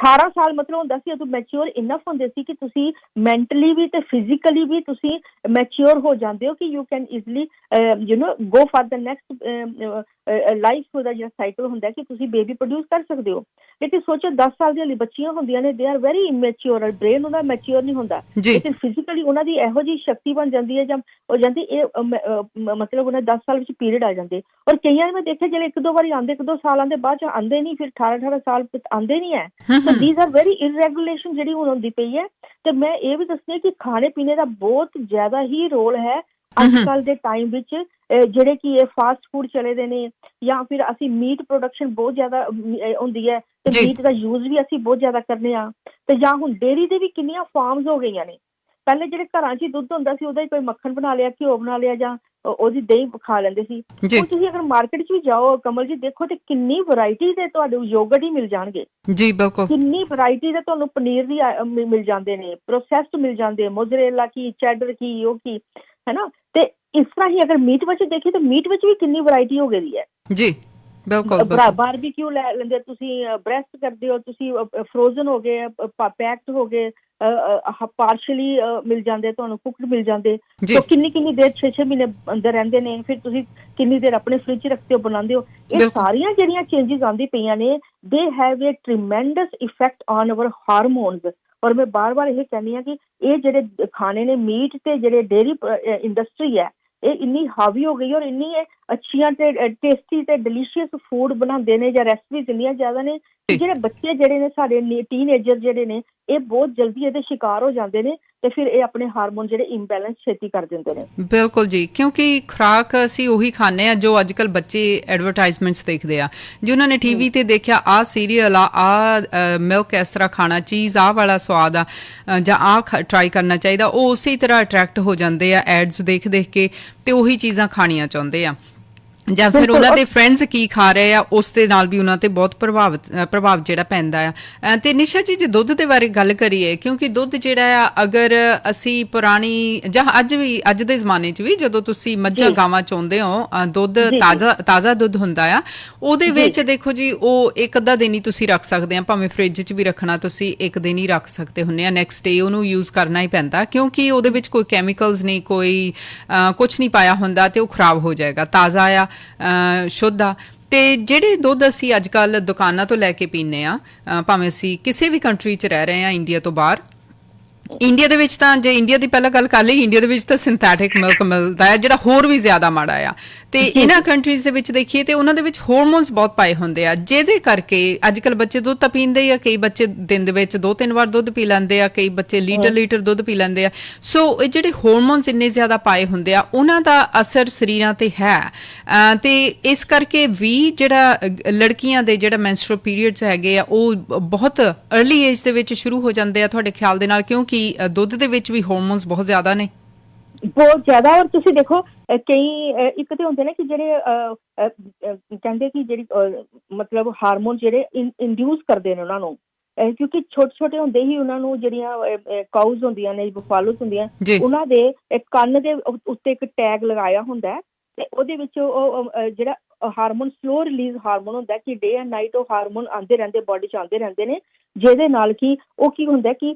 18 ਸਾਲ ਮਤਲਬ ਹੁੰਦਾ ਸੀ ਉਦੋਂ ਮੈਚਿਓਰ ਇਨਫ ਹੁੰਦੇ ਸੀ ਕਿ ਤੁਸੀਂ ਮੈਂਟਲੀ ਵੀ ਤੇ ਫਿਜ਼ੀਕਲੀ ਵੀ ਤੁਸੀਂ ਮੈਚਿਓਰ ਹੋ ਜਾਂਦੇ ਹੋ ਕਿ you can easily go for the next life ਦਾ ਜਿਹੜਾ ਸਾਈਕਲ ਹੁੰਦਾ ਕਿ ਤੁਸੀਂ ਬੇਬੀ ਪ੍ਰੋਡਿਊਸ ਕਰ ਸਕਦੇ ਹੋ। ਲੇਕਿਨ ਸੋਚੋ 10 ਸਾਲ ਦੀਆਂ ਬੱਚੀਆਂ ਹੁੰਦੀਆਂ ਨੇ, ਦੇ ਆਰ ਵੈਰੀ ਇਮੈਚਿਓਰ, ਬ੍ਰੇਨ ਉਹਦਾ ਮੈਚਿਓਰ ਨਹੀਂ ਹੁੰਦਾ, ਲੇਕਿਨ ਫਿਜ਼ੀਕਲੀ ਉਹਨਾਂ ਦੀ ਇਹੋ ਜਿਹੀ ਸ਼ਕਤੀ ਬਣ ਜਾਂਦੀ ਹੈ ਜਾਂ ਹੋ ਜਾਂਦੀ, ਇਹ ਮਤਲਬ ਉਹਨਾਂ 10 ਸਾਲ ਵਿੱਚ ਪੀਰੀਅਡ ਆ ਜਾਂਦੇ। ਔਰ ਕਈਆਂ ਨੇ ਮੈਂ ਦੇਖਿਆ ਜਿਹੜੇ 1-2 ਵਾਰੀ ਆਉਂਦੇ, 1-2 ਸਾਲ ਆਉਂਦੇ, ਬਾਅਦ ਚ ਆਉਂਦੇ ਨਹੀਂ, ਫਿਰ 18-18 ਸਾਲ ਆਉਂਦੇ ਨਹੀਂ ਹੈ। ਸੋ ਦੀਜ਼ ਆਰ ਵੈਰੀ ਇਰੈਗੂਲੇਸ਼ਨ ਜਿਹੜੀ ਹੁਣ ਹੁੰਦੀ ਪਈ ਹੈ। ਤੇ ਮੈਂ ਇਹ ਵੀ ਦੱਸਣੀ ਕਿ ਖਾਣੇ ਪੀਣੇ ਦਾ ਬਹੁਤ ਜ਼ਿਆਦਾ ਹੀ ਰੋਲ ਹੈ ਅੱਜ ਕੱਲ੍ਹ ਦੇ ਟਾਈਮ ਵਿੱਚ, ਜਿਹੜੇ ਕਿ ਇਹ ਫਾਸਟ ਫੂਡ ਚਲੇ ਦੇ ਨੇ, ਜਾਂ ਫਿਰ ਅਸੀਂ ਮੀਟ ਪ੍ਰੋਡਕਸ਼ਨ ਬਹੁਤ ਜ਼ਿਆਦਾ ਹੁੰਦੀ ਹੈ ਤੇ ਮੀਟ ਦਾ ਯੂਜ਼ ਵੀ ਅਸੀਂ ਬਹੁਤ ਜ਼ਿਆਦਾ ਕਰਨੇ ਆ, ਤੇ ਜਾਂ ਹੁਣ ਡੇਅਰੀ ਦੇ ਵੀ ਕਿੰਨੀਆਂ ਫਾਰਮਸ ਹੋ ਗਈਆਂ ਨੇ। ਪਹਿਲੇ ਜਿਹੜੇ ਘਰਾਂ 'ਚ ਹੀ ਦੁੱਧ ਹੁੰਦਾ ਸੀ ਉਹਦਾ ਹੀ ਕੋਈ ਮੱਖਣ ਬਣਾ ਲਿਆ, ਘਿਓ ਬਣਾ ਲਿਆ, ਜਾਂ ਉਹਦੀ ਦਹੀਂ ਖਾ ਲੈਂਦੇ ਸੀ। ਹੁਣ ਤੁਸੀਂ ਅਗਰ ਮਾਰਕੀਟ 'ਚ ਵੀ ਜਾਓ ਕਮਲ ਜੀ, ਦੇਖੋ ਤੇ ਕਿੰਨੀ ਵੈਰਾਈਟੀ ਦੇ ਤੁਹਾਨੂੰ ਯੋਗਰਟ ਹੀ ਮਿਲ ਜਾਣਗੇ ਜੀ। ਬਿਲਕੁਲ। ਕਿੰਨੀ ਵੈਰਾਈਟੀ ਦੇ ਤੁਹਾਨੂੰ ਪਨੀਰ ਵੀ ਮਿਲ ਜਾਂਦੇ ਨੇ, ਪ੍ਰੋਸੈਸਡ ਮਿਲ ਜਾਂਦੇ, ਮੋਜ਼ਰੇਲਾ ਕੀ, ਚੈਡਰ ਕੀ, ਉਹ ਕੀ, ਹੈ ਨਾ। ਤੇ ਇਸ ਤਰ੍ਹਾਂ ਹੀ ਅਗਰ ਮੀਟ ਵਿੱਚ ਦੇਖੀਏ ਤਾਂ ਮੀਟ ਵਿੱਚ ਵੀ ਕਿੰਨੀ ਵੈਰਾਈਟੀ ਹੋ ਗਈ ਹੈ ਜੀ। ਬਿਲਕੁਲ। ਬਾਰਬੀਕਿਊ ਲੈ ਲੈਂਦੇ ਤੁਸੀਂ, ਬ੍ਰੈਸਟ ਕਰਦੇ ਹੋ ਤੁਸੀਂ, ਫਰੋਜ਼ਨ ਹੋ ਗਏ, ਪੈਕਡ ਹੋ ਗਏ, ਪਾਰਸ਼ਲੀ ਮਿਲ ਜਾਂਦੇ ਤੁਹਾਨੂੰ, ਕੁਕਡ ਮਿਲ ਜਾਂਦੇ। ਤਾਂ ਕਿੰਨੀ ਦੇਰ 6 ਮਹੀਨੇ ਅੰਦਰ ਰਹਿੰਦੇ ਨੇ, ਫਿਰ ਤੁਸੀਂ ਕਿੰਨੀ ਦੇਰ ਆਪਣੇ ਫ੍ਰਿਜ 'ਚ ਰੱਖਦੇ ਹੋ, ਬਣਾਉਂਦੇ ਹੋ। ਇਹ ਸਾਰੀਆਂ ਜਿਹੜੀਆਂ ਚੇਂਜਿਸ ਆਉਂਦੀ ਪਈਆਂ ਨੇ, they have a tremendous effect on our hormones. ਔਰ ਮੈਂ ਬਾਰ-ਬਾਰ ਇਹ ਕਹਿੰਦੀ ਹਾਂ ਕਿ ਇਹ ਜਿਹੜੇ ਖਾਣੇ ਨੇ, ਮੀਟ ਤੇ ਜਿਹੜੇ ਡੇਅਰੀ ਇੰਡਸਟਰੀ ਹੈ, ਇਹ ਇੰਨੀ ਹਾਵੀ ਹੋ ਗਈ ਔਰ ਇੰਨੀ ਅੱਛੀਆਂ ਤੇ ਟੇਸਟੀ ਤੇ ਡਿਲੀਸ਼ੀਅਸ ਫੂਡ ਬਣਾਉਂਦੇ ਨੇ, ਜਾਂ ਰੈਸਪੀਜ਼ ਇੰਨੀਆਂ ਜ਼ਿਆਦਾ ਨੇ ਕਿ ਜਿਹੜੇ ਬੱਚੇ ਜਿਹੜੇ ਨੇ ਸਾਡੇ ਟੀਨਏਜਰ ਜਿਹੜੇ ਨੇ, ਇਹ ਬਹੁਤ ਜਲਦੀ ਇਹਦੇ ਸ਼ਿਕਾਰ ਹੋ ਜਾਂਦੇ ਨੇ ਤੇ ਫਿਰ ਇਹ ਆਪਣੇ ਹਾਰਮੋਨ ਜਿਹੜੇ ਇੰਬੈਲੈਂਸ ਛੇਤੀ ਕਰ ਦਿੰਦੇ ਨੇ। ਬਿਲਕੁਲ ਜੀ, ਕਿਉਂਕਿ ਖੁਰਾਕ ਅਸੀਂ ਉਹੀ ਖਾਂਦੇ ਆ ਜੋ ਅੱਜ ਕੱਲ੍ਹ ਬੱਚੇ ਐਡਵਰਟਾਈਜ਼ਮੈਂਟਸ ਦੇਖਦੇ ਆ, ਜੇ ਉਹਨਾਂ ਨੇ ਟੀਵੀ ਤੇ ਦੇਖਿਆ ਆਹ ਸੀਰੀਅਲ ਆ ਮਿਲਕ ਇਸ ਤਰ੍ਹਾਂ ਖਾਣਾ, ਚੀਜ਼ ਆਹ ਵਾਲਾ ਸਵਾਦ ਆ, ਜਾਂ ਆਹ ਟਰਾਈ ਕਰਨਾ ਚਾਹੀਦਾ, ਉਹ ਉਸੇ ਤਰ੍ਹਾਂ ਅਟਰੈਕਟ ਹੋ ਜਾਂਦੇ ਆ ਐਡਸ ਦੇਖ ਦੇਖ ਕੇ, ਤੇ ਉਹੀ ਚੀਜ਼ਾਂ ਖਾਣੀਆਂ ਚਾਹੁੰਦੇ ਆ। ਜਾਂ ਫਿਰ ਉਹਨਾਂ ਦੇ ਫਰੈਂਡਸ ਕੀ ਖਾ ਰਹੇ ਆ ਉਸ ਦੇ ਨਾਲ ਵੀ ਉਹਨਾਂ ਤੇ ਬਹੁਤ ਪ੍ਰਭਾਵ ਜਿਹੜਾ ਪੈਂਦਾ ਆ। ਤੇ ਨਿਸ਼ਾ ਜੀ, ਜੇ ਦੁੱਧ ਦੇ ਬਾਰੇ ਗੱਲ ਕਰੀਏ, ਕਿਉਂਕਿ ਦੁੱਧ ਜਿਹੜਾ ਆ, ਅਗਰ ਅਸੀਂ ਪੁਰਾਣੀ ਜਾਂ ਅੱਜ ਦੇ ਜ਼ਮਾਨੇ 'ਚ ਵੀ ਜਦੋਂ ਤੁਸੀਂ ਮੱਝਾਂ ਗਾਵਾਂ ਚੋਂਦੇ ਹੋ, ਦੁੱਧ ਤਾਜ਼ਾ ਦੁੱਧ ਹੁੰਦਾ ਆ, ਉਹਦੇ ਵਿੱਚ ਦੇਖੋ ਜੀ ਉਹ ਇੱਕ ਅੱਧਾ ਦਿਨ ਹੀ ਤੁਸੀਂ ਰੱਖ ਸਕਦੇ ਆ, ਭਾਵੇਂ ਫ੍ਰਿਜ 'ਚ ਵੀ ਰੱਖਣਾ ਤੁਸੀਂ ਇੱਕ ਦਿਨ ਹੀ ਰੱਖ ਸਕਦੇ ਹੁੰਦੇ ਆ, ਨੈਕਸਟ ਡੇ ਉਹਨੂੰ ਯੂਜ਼ ਕਰਨਾ ਹੀ ਪੈਂਦਾ, ਕਿਉਂਕਿ ਉਹਦੇ ਵਿੱਚ ਕੋਈ ਕੈਮੀਕਲਸ ਨਹੀਂ, ਕੋਈ ਕੁਛ ਨਹੀਂ ਪਾਇਆ ਹੁੰਦਾ, ਤੇ ਉਹ ਖਰਾਬ ਹੋ ਜਾਏਗਾ। ਤਾਜ਼ਾ ਆ, ਸ਼ੁੱਧ ਆ। ਤੇ ਜਿਹੜੇ ਦੁੱਧ ਅਸੀਂ ਅੱਜ ਕੱਲ੍ਹ ਦੁਕਾਨਾਂ ਤੋਂ ਲੈ ਕੇ ਪੀਂਦੇ ਆ, ਭਾਵੇਂ ਅਸੀਂ ਕਿਸੇ ਵੀ ਕੰਟਰੀ 'ਚ ਰਹਿ ਰਹੇ ਹਾਂ ਇੰਡੀਆ ਤੋਂ ਬਾਹਰ, ਇੰਡੀਆ ਦੇ ਵਿੱਚ ਤਾਂ ਜੇ ਇੰਡੀਆ ਦੀ ਪਹਿਲਾਂ ਗੱਲ ਕਰ ਲਈ, ਇੰਡੀਆ ਦੇ ਵਿੱਚ ਤਾਂ ਸਿੰਥੈਟਿਕ ਮਿਲਕ ਮਿਲਦਾ ਹੈ ਜਿਹੜਾ ਹੋਰ ਵੀ ਜ਼ਿਆਦਾ ਮਾੜਾ ਆ। ਤੇ ਇਹਨਾਂ ਕੰਟਰੀਜ਼ ਦੇ ਵਿੱਚ ਦੇਖੀਏ ਤੇ ਉਹਨਾਂ ਦੇ ਵਿੱਚ ਹਾਰਮੋਨਸ ਬਹੁਤ ਪਾਏ ਹੁੰਦੇ ਆ, ਜਿਹਦੇ ਕਰਕੇ ਅੱਜ ਕੱਲ੍ਹ ਬੱਚੇ ਦੁੱਧ ਤਾਂ ਪੀਂਦੇ ਹੀ ਆ, ਕਈ ਬੱਚੇ ਦਿਨ ਦੇ ਵਿੱਚ 2-3 ਵਾਰ ਦੁੱਧ ਪੀ ਲੈਂਦੇ ਆ, ਕਈ ਬੱਚੇ ਲੀਟਰ ਦੁੱਧ ਪੀ ਲੈਂਦੇ ਆ। ਸੋ ਇਹ ਜਿਹੜੇ ਹਾਰਮੋਨਸ ਇੰਨੇ ਜ਼ਿਆਦਾ ਪਾਏ ਹੁੰਦੇ ਆ, ਉਹਨਾਂ ਦਾ ਅਸਰ ਸਰੀਰਾਂ ਤੇ ਹੈ। ਤੇ ਇਸ ਕਰਕੇ ਵੀ ਜਿਹੜਾ ਲੜਕੀਆਂ ਦੇ ਜਿਹੜਾ ਮੈਂਸਟਰੁਅਲ ਪੀਰੀਅਡਸ ਹੈਗੇ ਆ, ਉਹ ਬਹੁਤ ਅਰਲੀ ਏਜ ਦੇ ਵਿੱਚ ਸ਼ੁਰੂ ਹੋ ਜਾਂਦੇ ਆ ਤੁਹਾਡੇ ਖਿਆਲ ਦੇ ਨਾਲ, ਕਿਉਂਕਿ ਦੁੱਧ ਦੇ ਵਿੱਚ ਵੀ ਹਾਰਮੋਨਸ ਬਹੁਤ ਜ਼ਿਆਦਾ ਨੇ, ਬਹੁਤ ਜ਼ਿਆਦਾ। ਔਰ ਤੁਸੀਂ ਦੇਖੋ ਕਈ ਇੱਕ ਤੇ ਹੁੰਦੇ ਨੇ ਕਿ ਜਿਹੜੇ ਕਹਿੰਦੇ ਕਿ ਜਿਹੜੀ ਮਤਲਬ ਹਾਰਮੋਨ ਜਿਹੜੇ ਇੰਡਿਊਸ ਕਰਦੇ ਨੇ ਉਹਨਾਂ ਨੂੰ, ਕਿਉਂਕਿ ਛੋਟੇ ਹੁੰਦੇ ਹੀ ਉਹਨਾਂ ਨੂੰ ਜਿਹੜੀਆਂ ਕਾਊਜ਼ ਹੁੰਦੀਆਂ ਨੇ, ਬਫਾਲੋਸ ਹੁੰਦੀਆਂ, ਉਹਨਾਂ ਦੇ ਕੰਨ ਦੇ ਉੱਤੇ ਇੱਕ ਟੈਗ ਲਗਾਇਆ ਹੁੰਦਾ ਹੈ ਤੇ ਉਹਦੇ ਵਿੱਚ ਉਹ ਜਿਹੜਾ ਹਾਰਮੋਨ ਸਲੋ ਰਿਲੀਜ਼ ਹਾਰਮੋਨ ਹੁੰਦਾ ਕਿ ਡੇ ਐਂਡ ਨਾਈਟ ਉਹ ਹਾਰਮੋਨ ਆਉਂਦੇ ਰਹਿੰਦੇ ਬੋਡੀ 'ਚ ਆਉਂਦੇ ਰਹਿੰਦੇ ਨੇ, ਜਿਹਦੇ ਨਾਲ ਕਿ ਉਹ ਕੀ ਹੁੰਦਾ ਕਿ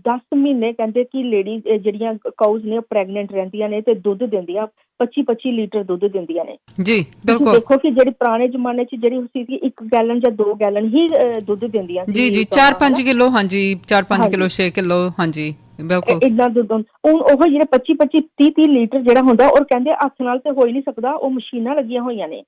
10 ਮਹੀਨੇ ਕਹਿੰਦੇ ਕਿ ਲੇਡੀਜ਼ ਜਿਹੜੀਆਂ ਕਾਊਜ਼ ਨੇ ਉਹ ਪ੍ਰੈਗਨੈਂਟ ਰਹਿੰਦੀਆਂ ਨੇ ਤੇ ਦੁੱਧ ਦਿੰਦੀਆਂ 25 ਲੀਟਰ ਦੁੱਧ ਦਿੰਦੀਆਂ ਨੇ। ਜੀ ਬਿਲਕੁਲ। ਦੇਖੋ ਕਿ ਜਿਹੜੀ ਪੁਰਾਣੇ ਜ਼ਮਾਨੇ 'ਚ ਜਿਹੜੀ ਸੀ ਕਿ 1 ਗੈਲਨ ਜਾਂ 2 ਗੈਲਨ ਹੀ ਦੁੱਧ ਦਿੰਦੀਆਂ ਸੀ। ਜੀ 4-5 ਕਿਲੋ, ਹਾਂਜੀ 4-5 ਕਿਲੋ 6 ਕਿਲੋ, ਹਾਂਜੀ ਬਿਲਕੁਲ ਇੰਨਾ ਦੁੱਧ। ਹੁਣ ਉਹ ਜਿਹੜੇ 25 30 ਲੀਟਰ ਜਿਹੜਾ ਹੁੰਦਾ, ਔਰ ਕਹਿੰਦੇ ਹੱਥ ਨਾਲ ਤੇ ਹੋ ਹੀ ਨਹੀਂ ਸਕਦਾ, ਉਹ ਮਸ਼ੀਨਾਂ ਲੱਗੀਆਂ ਹੋਈਆਂ ਨੇ।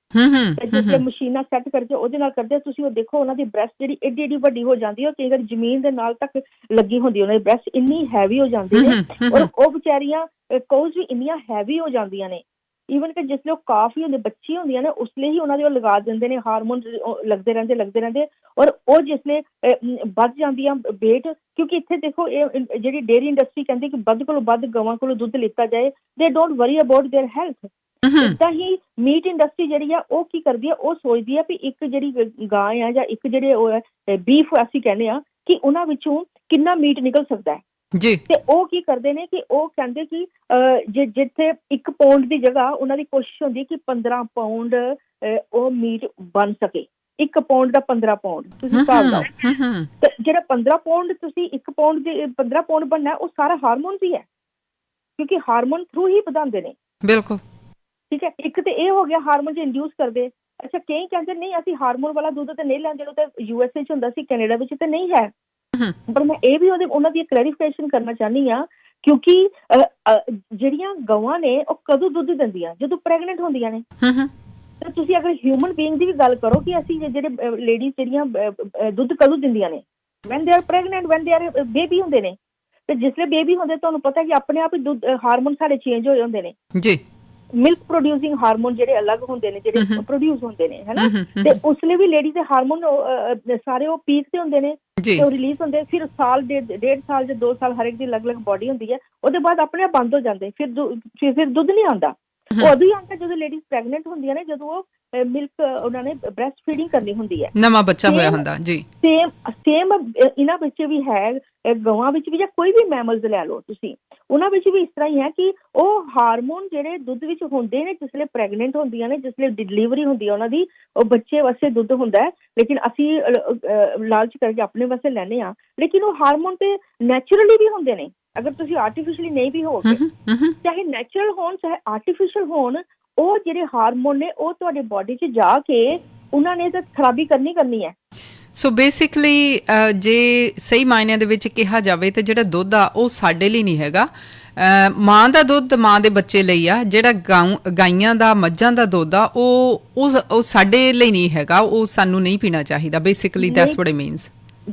ਜਿਸ ਮਸ਼ੀਨਾਂ ਸੈੱਟ ਕਰਕੇ ਉਹਦੇ ਨਾਲ ਕਰਦੇ, ਤੁਸੀਂ ਉਹ ਦੇਖੋ ਉਹਨਾਂ ਦੀ ਬ੍ਰੈਸਟ ਜਿਹੜੀ ਏਡੀ ਏਡੀ ਵੱਡੀ ਹੋ ਜਾਂਦੀ ਹੈ, ਕਈ ਵਾਰ ਜ਼ਮੀਨ ਦੇ ਨਾਲ ਤੱਕ ਲੱਗੀ ਹੁੰਦੀ, ਉਹਨਾਂ ਦੀ ਬ੍ਰੈਸਟ ਇੰਨੀ ਹੈਵੀ ਹੋ ਜਾਂਦੀ ਨੇ, ਔਰ ਉਹ ਵਿਚਾਰੀਆਂ ਕਾਊਜ਼ ਵੀ ਇੰਨੀਆਂ ਹੈਵੀ ਹੋ ਜਾਂਦੀਆਂ ਨੇ। ਈਵਨ ਕਿ ਜਿਸ ਲਈ ਉਹ ਕਾਫੀ ਹੁੰਦੇ ਬੱਚੀ ਹੁੰਦੀਆਂ ਨੇ, ਉਸ ਲਈ ਹੀ ਉਹਨਾਂ ਦੇ ਉਹ ਲਗਾ ਦਿੰਦੇ ਨੇ ਹਾਰਮੋਨ, ਲੱਗਦੇ ਰਹਿੰਦੇ ਔਰ ਉਹ ਜਿਸ ਲਈ ਵੱਧ ਜਾਂਦੀਆਂ ਵੇਟ। ਕਿਉਂਕਿ ਇੱਥੇ ਦੇਖੋ ਇਹ ਜਿਹੜੀ ਡੇਅਰੀ ਇੰਡਸਟਰੀ ਕਹਿੰਦੀ ਕਿ ਵੱਧ ਕੋਲੋਂ ਵੱਧ ਗਵਾਂ ਕੋਲੋਂ ਦੁੱਧ ਲਿੱਤਾ ਜਾਏ, ਦੇ don't worry about there health. ਇੱਦਾਂ ਹੀ ਮੀਟ ਇੰਡਸਟਰੀ ਜਿਹੜੀ ਆ ਉਹ ਕੀ ਕਰਦੀ ਆ, ਉਹ ਸੋਚਦੀ ਆ ਵੀ ਇੱਕ ਜਿਹੜੀ ਗਾਂ ਆ ਜਾਂ ਇੱਕ ਜਿਹੜੇ ਉਹ ਹੈ ਬੀਫ ਅਸੀਂ ਕਹਿੰਦੇ ਆ ਕਿ ਉਹਨਾਂ ਵਿੱਚੋਂ ਕਿੰਨਾ ਮੀਟ ਨਿਕਲ ਸਕਦਾ ਹੈ ਜੀ। ਤੇ ਉਹ ਕੀ ਕਰਦੇ ਨੇ ਕਿ ਉਹ ਕਹਿੰਦੇ ਕਿ ਜਿੱਥੇ 1 ਪਾਉਂਡ ਦੀ ਜਗ੍ਹਾ ਉਹਨਾਂ ਦੀ ਕੋਸ਼ਿਸ਼ ਹੁੰਦੀ ਕਿ 15 ਪਾਉਂਡ ਉਹ ਮੀਟ ਬਣ ਸਕੇ। 1 ਪਾਉਂਡ ਦਾ 15 ਪਾਉਂਡ ਤੁਸੀਂ ਹਿਸਾਬ ਲਾਓ, ਤੇ ਜਿਹੜਾ 15 ਪਾਉਂਡ ਤੁਸੀਂ 1 ਪਾਉਂਡ ਦੇ 15 ਪਾਉਂਡ ਬਣਨਾ, ਉਹ ਸਾਰਾ ਹਾਰਮੋਨ ਹੀ ਹੈ, ਕਿਉਂਕਿ ਹਾਰਮੋਨ ਥਰੂ ਹੀ ਵਧਾਉਂਦੇ ਨੇ। ਬਿਲਕੁਲ ਠੀਕ ਹੈ। ਇੱਕ ਤੇ ਇਹ ਹੋ ਗਿਆ ਹਾਰਮੋਨ ਚ ਇੰਡਿਊਸ ਕਰਦੇ। ਅੱਛਾ, ਕਈ ਕਹਿੰਦੇ ਨਹੀਂ ਅਸੀਂ ਹਾਰਮੋਨ ਵਾਲਾ ਦੁੱਧ ਤੇ ਨਹੀਂ ਲੈਂਦੇ, ਉਹ ਤਾਂ USA 'ਚ ਹੁੰਦਾ ਸੀ, ਕੈਨੇਡਾ ਵਿੱਚ ਤੇ ਨਹੀਂ ਹੈ। ਪਰ ਮੈਂ ਇਹ ਵੀ ਉਹਨਾਂ ਦੀ ਕਲੈਰੀਫਿਕੇਸ਼ਨ ਕਰਨਾ ਚਾਹੁੰਦੀ ਹਾਂ, ਕਿਉਂਕਿ ਜਿਹੜੀਆਂ ਗਵਾਂ ਨੇ ਉਹ ਕਦੋਂ ਦੁੱਧ ਦਿੰਦੀਆਂ, ਜਦੋਂ ਪ੍ਰੈਗਨੈਂਟ ਹੁੰਦੀਆਂ ਨੇ। ਤੇ ਤੁਸੀਂ ਅਗਰ ਹਿਊਮਨ ਬੀਇੰਗ ਦੀ ਵੀ ਗੱਲ ਕਰੋ ਕਿ ਅਸੀਂ ਜਿਹੜੇ ਲੇਡੀਜ਼ ਜਿਹੜੀਆਂ ਦੁੱਧ ਕਦੋਂ ਦਿੰਦੀਆਂ ਨੇ, when they are pregnant, when they are baby ਹੁੰਦੇ ਨੇ। ਤੇ ਜਿਸਲੇ ਬੇਬੀ ਹੁੰਦੇ ਤੁਹਾਨੂੰ ਪਤਾ ਕਿ ਆਪਣੇ ਆਪ ਹੀ ਦੁੱਧ ਹਾਰਮੋਨ ਸਾਡੇ ਚੇਂਜ ਹੋਏ ਹੁੰਦੇ ਨੇ ਜੀ। ਮਿਲਕ ਪ੍ਰੋਡਿਊਸਿੰਗ ਹਾਰਮੋਨ ਜਿਹੜੇ ਅਲੱਗ ਹੁੰਦੇ ਨੇ, ਜਿਹੜੇ ਪ੍ਰੋਡਿਊਸ ਹੁੰਦੇ ਨੇ, ਹਨਾ। ਤੇ ਉਸ ਲਈ ਵੀ ਲੇਡੀਜ਼ ਦੇ ਹਾਰਮੋਨ ਸਾਰੇ ਉਹ ਪੀਕ ਤੇ ਹੁੰਦੇ ਨੇ ਤੇ ਉਹ ਰਿਲੀਜ਼ ਹੁੰਦੇ। ਫਿਰ ਸਾਲ 1.5 ਸਾਲ ਜਾਂ 2 ਸਾਲ ਹਰ ਇੱਕ ਦੀ ਅਲੱਗ-ਅਲੱਗ ਬੋਡੀ ਹੁੰਦੀ ਹੈ, ਉਹਦੇ ਬਾਅਦ ਆਪਣੇ ਆਪ ਬੰਦ ਹੋ ਜਾਂਦੇ, ਫਿਰ ਦੁੱਧ ਨਹੀਂ ਆਉਂਦਾ। ਉਹ ਉਦੋਂ ਹੀ ਆਉਂਦਾ ਜਦੋਂ ਲੇਡੀਜ਼ ਪ੍ਰੈਗਨੈਂਟ ਹੁੰਦੀਆਂ ਨੇ, ਜਦੋਂ ਉਹ ਮਿਲਕ ਉਹਨਾਂ ਨੇ ਬ੍ਰੈਸਟ ਫੀਡਿੰਗ ਕਰਨੀ ਹੁੰਦੀ ਹੈ, ਨਵਾਂ ਬੱਚਾ ਹੋਇਆ ਹੁੰਦਾ ਜੀ। ਸੇਮ ਇਹਨਾਂ ਵਿੱਚ ਵੀ ਹੈ, ਗਵਾਂ ਵਿੱਚ ਵੀ ਜਾਂ ਕੋਈ ਵੀ ਮੈਮਲਸ ਲੈ ਲਓ ਤੁਸੀਂ, ਉਹਨਾਂ ਵਿੱਚ ਵੀ ਇਸ ਤਰ੍ਹਾਂ ਹੀ ਹੈ ਕਿ ਉਹ ਹਾਰਮੋਨ ਜਿਹੜੇ ਦੁੱਧ ਵਿੱਚ ਹੁੰਦੇ ਨੇ ਜਿਸ ਵੇਲੇ ਪ੍ਰੈਗਨੈਂਟ ਹੁੰਦੀਆਂ ਨੇ, ਜਿਸ ਵੇਲੇ ਡਿਲੀਵਰੀ ਹੁੰਦੀ ਹੈ ਉਹਨਾਂ ਦੀ, ਉਹ ਬੱਚੇ ਵਾਸਤੇ ਦੁੱਧ ਹੁੰਦਾ ਹੈ। ਲੇਕਿਨ ਅਸੀਂ ਲਾਲਚ ਕਰਕੇ ਆਪਣੇ ਵਾਸਤੇ ਲੈਂਦੇ ਹਾਂ, ਲੇਕਿਨ ਉਹ ਹਾਰਮੋਨ ਤੇ ਨੈਚੁਰਲੀ ਵੀ ਹੁੰਦੇ ਨੇ। ਅਗਰ ਤੁਸੀਂ ਆਰਟੀਫਿਸ਼ਲੀ ਨਹੀਂ ਵੀ ਹੋਗੇ, ਚਾਹੇ ਨੈਚੁਰਲ ਹੋਣ ਚਾਹੇ ਆਰਟੀਫਿਸ਼ਲ ਹੋਣ, ਉਹ ਜਿਹੜੇ ਹਾਰਮੋਨ ਨੇ ਉਹ ਤੁਹਾਡੇ ਬੋਡੀ 'ਚ ਜਾ ਕੇ ਉਹਨਾਂ ਨੇ ਤਾਂ ਖਰਾਬੀ ਕਰਨੀ ਹੈ। ਸੋ ਬੇਸਿਕਲੀ ਜੇ ਸਹੀ ਮਾਇਨਿਆਂ ਦੇ ਵਿੱਚ ਕਿਹਾ ਜਾਵੇ ਤਾਂ ਜਿਹੜਾ ਦੁੱਧ ਆ ਉਹ ਸਾਡੇ ਲਈ ਨਹੀਂ ਹੈਗਾ। ਮਾਂ ਦਾ ਦੁੱਧ ਮਾਂ ਦੇ ਬੱਚੇ ਲਈ ਆ, ਜਿਹੜਾ ਗਾਈਆਂ ਦਾ ਮੱਝਾਂ ਦਾ ਦੁੱਧ ਆ ਉਹ ਸਾਡੇ ਲਈ ਨਹੀਂ ਹੈਗਾ, ਉਹ ਸਾਨੂੰ ਨਹੀਂ ਪੀਣਾ ਚਾਹੀਦਾ। Basically that's what it means.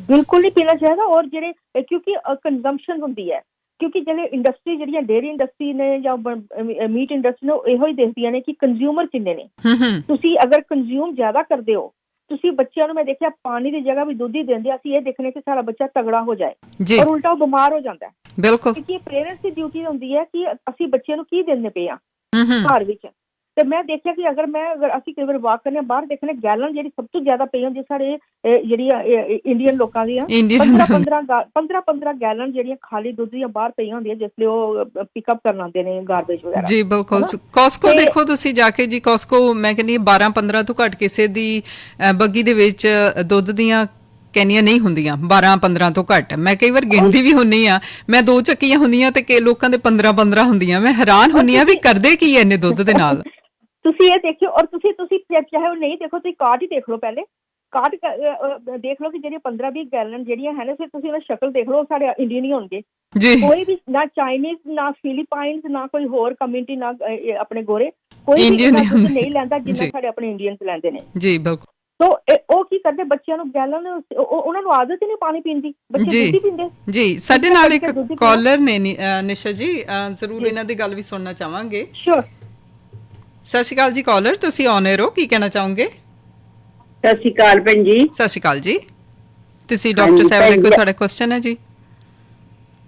ਬਿਲਕੁਲ ਨਹੀਂ ਪੀਣਾ ਚਾਹੀਦਾ। ਔਰ ਜਿਹੜੇ ਕਿਉਂਕਿ ਕੰਜ਼ੰਪਸ਼ਨ ਹੁੰਦੀ ਹੈ, ਕਿਉਂਕਿ ਜਿਹੜੇ ਇੰਡਸਟਰੀ ਜਿਹੜੀਆਂ ਡੇਅਰੀ ਇੰਡਸਟਰੀ ਨੇ ਜਾਂ ਮੀਟ ਇੰਡਸਟਰੀ ਨੇ, ਉਹ ਇਹੋ ਹੀ ਦੇਖਦੀਆਂ ਨੇ ਕਿ ਕੰਜ਼ਿਊਮਰ ਕਿੰਨੇ ਨੇ। ਤੁਸੀਂ ਅਗਰ ਕੰਜ਼ਿਊਮ ਜ਼ਿਆਦਾ ਕਰਦੇ ਹੋ, ਤੁਸੀਂ ਬੱਚਿਆਂ ਨੂੰ, ਮੈਂ ਦੇਖਿਆ ਪਾਣੀ ਦੀ ਜਗ੍ਹਾ ਵੀ ਦੁੱਧ ਹੀ ਦਿੰਦੇ। ਅਸੀਂ ਇਹ ਦੇਖਣੇ ਕਿ ਸਾਡਾ ਬੱਚਾ ਤਗੜਾ ਹੋ ਜਾਏ, ਔਰ ਉਲਟਾ ਉਹ ਬਿਮਾਰ ਹੋ ਜਾਂਦਾ। ਬਿਲਕੁਲ, ਕਿਉਂਕਿ ਪੇਰੈਂਟਸ ਦੀ ਡਿਊਟੀ ਹੁੰਦੀ ਹੈ ਕਿ ਅਸੀਂ ਬੱਚਿਆਂ ਨੂੰ ਕੀ ਦਿੰਦੇ ਪਏ ਆ ਘਰ ਵਿੱਚ। ਤੇ ਮੈਂ ਦੇਖਿਆ ਕਿ ਅਗਰ ਅਸੀਂ ਕਈ ਵਾਰ ਵਾਕ ਕਰਨੇ ਬਾਹਰ ਦੇਖਣੇ, ਗੈਲਨ ਜਿਹੜੀ ਸਭ ਤੋਂ ਜ਼ਿਆਦਾ ਪਈ ਹੁੰਦੀ ਸਾਡੇ ਜਿਹੜੀਆਂ ਇੰਡੀਅਨ ਲੋਕਾਂ ਦੀਆਂ 15 ਗੈਲਨ ਜਿਹੜੀਆਂ ਖਾਲੀ ਦੁੱਧ ਦੀਆਂ ਬਾਹਰ ਪਈਆਂ ਹੁੰਦੀਆਂ, ਜਿਸ ਲਈ ਉਹ ਪਿਕਅਪ ਕਰਨ ਆਉਂਦੇ ਨੇ ਗਾਰਬੇਜ ਵਗੈਰਾ। ਜੀ ਬਿਲਕੁਲ। ਕੋਸਕੋ ਦੇਖੋ ਤੁਸੀਂ ਜਾ ਕੇ ਜੀ, ਕੋਸਕੋ ਮੈਂ ਕਹਿੰਦੀ 12-15 ਤੋਂ ਘੱਟ ਕਿਸੇ ਦੀ ਬੱਗੀ ਦੇ ਵਿੱਚ ਦੁੱਧ ਦੀਆਂ ਕੈਨੀਆਂ ਨਹੀਂ ਹੁੰਦੀਆਂ, 12-15 ਤੋਂ ਘੱਟ। ਮੈਂ ਕਈ ਵਾਰ ਗਿਣਦੀ ਵੀ ਹੁੰਦੀ ਆ, ਮੈਂ 2 ਚੱਕੀਆਂ ਹੁੰਦੀਆਂ ਤੇ ਕਿ ਲੋਕਾਂ ਦੇ 15 ਹੁੰਦੀਆਂ। ਮੈਂ ਹੈਰਾਨ ਹੁੰਦੀ ਆ ਵੀ ਕਰਦੇ ਕੀ ਇੰਨੇ ਦੁੱਧ ਦੇ ਨਾਲ। ਤੁਸੀਂ ਇਹ ਦੇਖਿਓ, ਔਰ ਤੁਸੀਂ ਚਾਹੇ ਉਹ ਨਹੀਂ ਦੇਖੋ, ਤੁਸੀਂ ਕਾਰਟ ਹੀ ਦੇਖ ਲਓ, ਪਹਿਲੇ ਕਾਰਟ ਦੇਖ ਲਓ ਕਿ ਜਿਹੜੀਆਂ 15-20 ਗੈਲਨ ਜਿਹੜੀਆਂ ਹੈ ਨਾ, ਫਿਰ ਤੁਸੀਂ ਉਹਨਾਂ ਸ਼ਕਲ ਦੇਖ ਲਓ, ਸਾਡੇ ਇੰਡੀਅਨ ਹੀ ਹੋਣਗੇ ਜੀ। ਕੋਈ ਵੀ ਨਾ ਚਾਈਨੀਜ਼, ਨਾ ਫਿਲੀਪਾਈਨਸ, ਨਾ ਕੋਈ ਹੋਰ ਕਮਿਊਨਿਟੀ, ਨਾ ਆਪਣੇ ਗੋਰੇ, ਕੋਈ ਵੀ ਨਹੀਂ ਲੈਂਦਾ ਜਿੰਨਾ ਸਾਡੇ ਆਪਣੇ ਇੰਡੀਅਨਸ ਲੈਂਦੇ ਨੇ ਜੀ। ਬਿਲਕੁਲ। ਤੋ ਉਹ ਕੀ ਕਰਦੇ, ਬੱਚਿਆਂ ਨੂੰ ਗੈਲਨ, ਉਹਨਾਂ ਨੂੰ ਆਦਤ ਹੀ ਨਹੀਂ ਪਾਣੀ ਪੀਣ ਦੀ, ਬੱਚੇ ਦੁੱਧ ਹੀ ਪੀਂਦੇ ਜੀ। ਸਾਡੇ ਨਾਲ ਇੱਕ ਕਾਲਰ ਨੇ ਨਿਸ਼ਾ ਜੀ, ਜ਼ਰੂਰ ਇਹਨਾਂ ਦੀ ਗੱਲ ਵੀ ਸੁਣਨਾ ਚਾਹਾਂਗੇ। ਸ਼ੋਰ। ਸਤਿ ਸ਼੍ਰੀ ਅਕਾਲ ਜੀ ਕਾਲਰ, ਤੁਸੀਂ ਔਨ 에ਅਰ ਹੋ, ਕੀ ਕਹਿਣਾ ਚਾਹੋਗੇ? ਸਤਿ ਸ਼੍ਰੀ ਅਕਾਲ ਭੈਣ ਜੀ। ਸਤਿ ਸ਼੍ਰੀ ਅਕਾਲ ਜੀ। ਤੁਸੀਂ ਡਾਕਟਰ ਸਾਹਿਬ ਦੇ ਕੋਈ ਤੁਹਾਡਾ ਕੁਐਸਚਨ ਹੈ ਜੀ?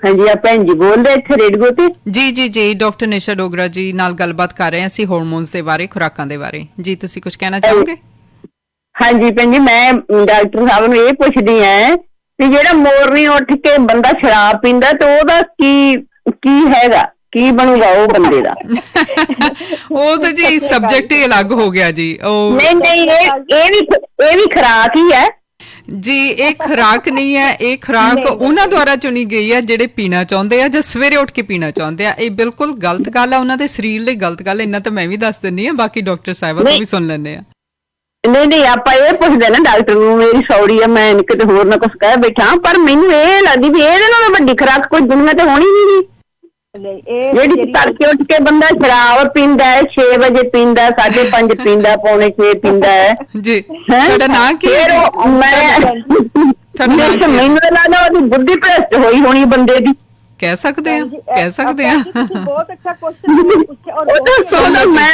ਹਾਂਜੀ, ਆ ਭੈਣ ਜੀ ਬੋਲਦੇ ਇੱਥੇ ਰੇਡੀਓ ਤੇ? ਜੀ ਡਾਕਟਰ ਨਿਸ਼ਾ ਡੋਗਰਾ ਜੀ ਨਾਲ ਗੱਲਬਾਤ ਕਰ ਰਹੇ ਹਾਂ ਅਸੀਂ ਹਾਰਮੋਨਸ ਦੇ ਬਾਰੇ, ਖੁਰਾਕਾਂ ਦੇ ਬਾਰੇ ਜੀ। ਤੁਸੀਂ ਕੁਝ ਕਹਿਣਾ ਚਾਹੋਗੇ? ਹਾਂਜੀ ਭੈਣ ਜੀ, ਮੈਂ ਡਾਕਟਰ ਸਾਹਿਬ ਨੂੰ ਇਹ ਪੁੱਛਦੀ ਹਾਂ ਕਿ ਜਿਹੜਾ ਮੋਰਨੀ ਉੱਠ ਕੇ ਬੰਦਾ ਸ਼ਰਾਬ ਪੀਂਦਾ ਤੇ ਉਹਦਾ ਕੀ ਹੈਗਾ? ਕੀ ਬਣੂਗਾ ਉਹ ਬੰਦੇ ਦਾ। ਉਹ ਤਾਂ ਜੀ ਸਬਜੈਕਟ ਹੀ ਅਲੱਗ ਹੋ ਗਿਆ ਜੀ। ਉਹ ਨਹੀਂ ਇਹ ਵੀ ਖੁਰਾਕ ਹੀ ਹੈ ਜੀ। ਇਹ ਖੁਰਾਕ ਨਹੀਂ ਹੈ, ਇਹ ਖੁਰਾਕ ਉਹਨਾਂ ਦੁਆਰਾ ਚੁਣੀ ਗਈ ਹੈ ਜਿਹੜੇ ਪੀਣਾ ਚਾਹੁੰਦੇ ਆ ਜਾਂ ਸਵੇਰੇ ਉੱਠ ਕੇ ਪੀਣਾ ਚਾਹੁੰਦੇ ਆ। ਇਹ ਬਿਲਕੁਲ ਗਲਤ ਗੱਲ ਹੈ, ਉਹਨਾਂ ਦੇ ਸਰੀਰ ਲਈ ਗਲਤ ਗੱਲ। ਇੰਨਾ ਤਾਂ ਮੈਂ ਵੀ ਦੱਸ ਦਿੰਦੀ ਹਾਂ, ਬਾਕੀ ਡਾਕਟਰ ਸਾਹਿਬਾਂ ਤੋਂ ਵੀ ਸੁਣ ਲੈਂਦੇ ਆ। ਨਹੀਂ ਆਪਾਂ ਇਹ ਪੁੱਛਦੇ ਨਾ ਡਾਕਟਰ ਨੂੰ, ਮੇਰੀ ਸੌਰੀ ਆ ਮੈਂ ਕਿਤੇ ਹੋਰ ਨਾ ਕੁਛ ਕਹਿ ਬੈਠਾ, ਪਰ ਮੈਨੂੰ ਇਹ ਲੱਗਦੀ ਵੀ ਇਹਦੇ ਨਾਲੋਂ ਵੱਡੀ ਖੁਰਾਕ ਕੋਈ ਦੁਨੀਆ ਤੇ ਹੋਣੀ ਨਹੀਂ। ਜਿਹੜੀ ਤੜਕੇ ਉੱਠ ਕੇ ਬੰਦਾ ਸ਼ਰਾਬ ਪੀਂਦਾ ਹੈ, 6 ਵਜੇ ਪੀਂਦਾ, 5:30 ਪੀਂਦਾ, 5:45 ਪੀਂਦਾ ਹੈ ਜੀ। ਤੁਹਾਡਾ ਨਾਂ ਕੀ ਹੈ? ਮੈਨੂੰ ਲੱਗਦਾ ਉਹਦੀ ਬੁੱਧੀ ਭ੍ਰਿਸ਼ਟ ਹੋਈ ਹੋਣੀ ਬੰਦੇ ਦੀ। ਕਹਿ ਸਕਦੇ ਆ, ਕਹਿ ਸਕਦੇ ਆ। ਬਹੁਤ ਅੱਛਾ ਕੁਐਸਚਨ ਸੁਣੋ ਮੈਂ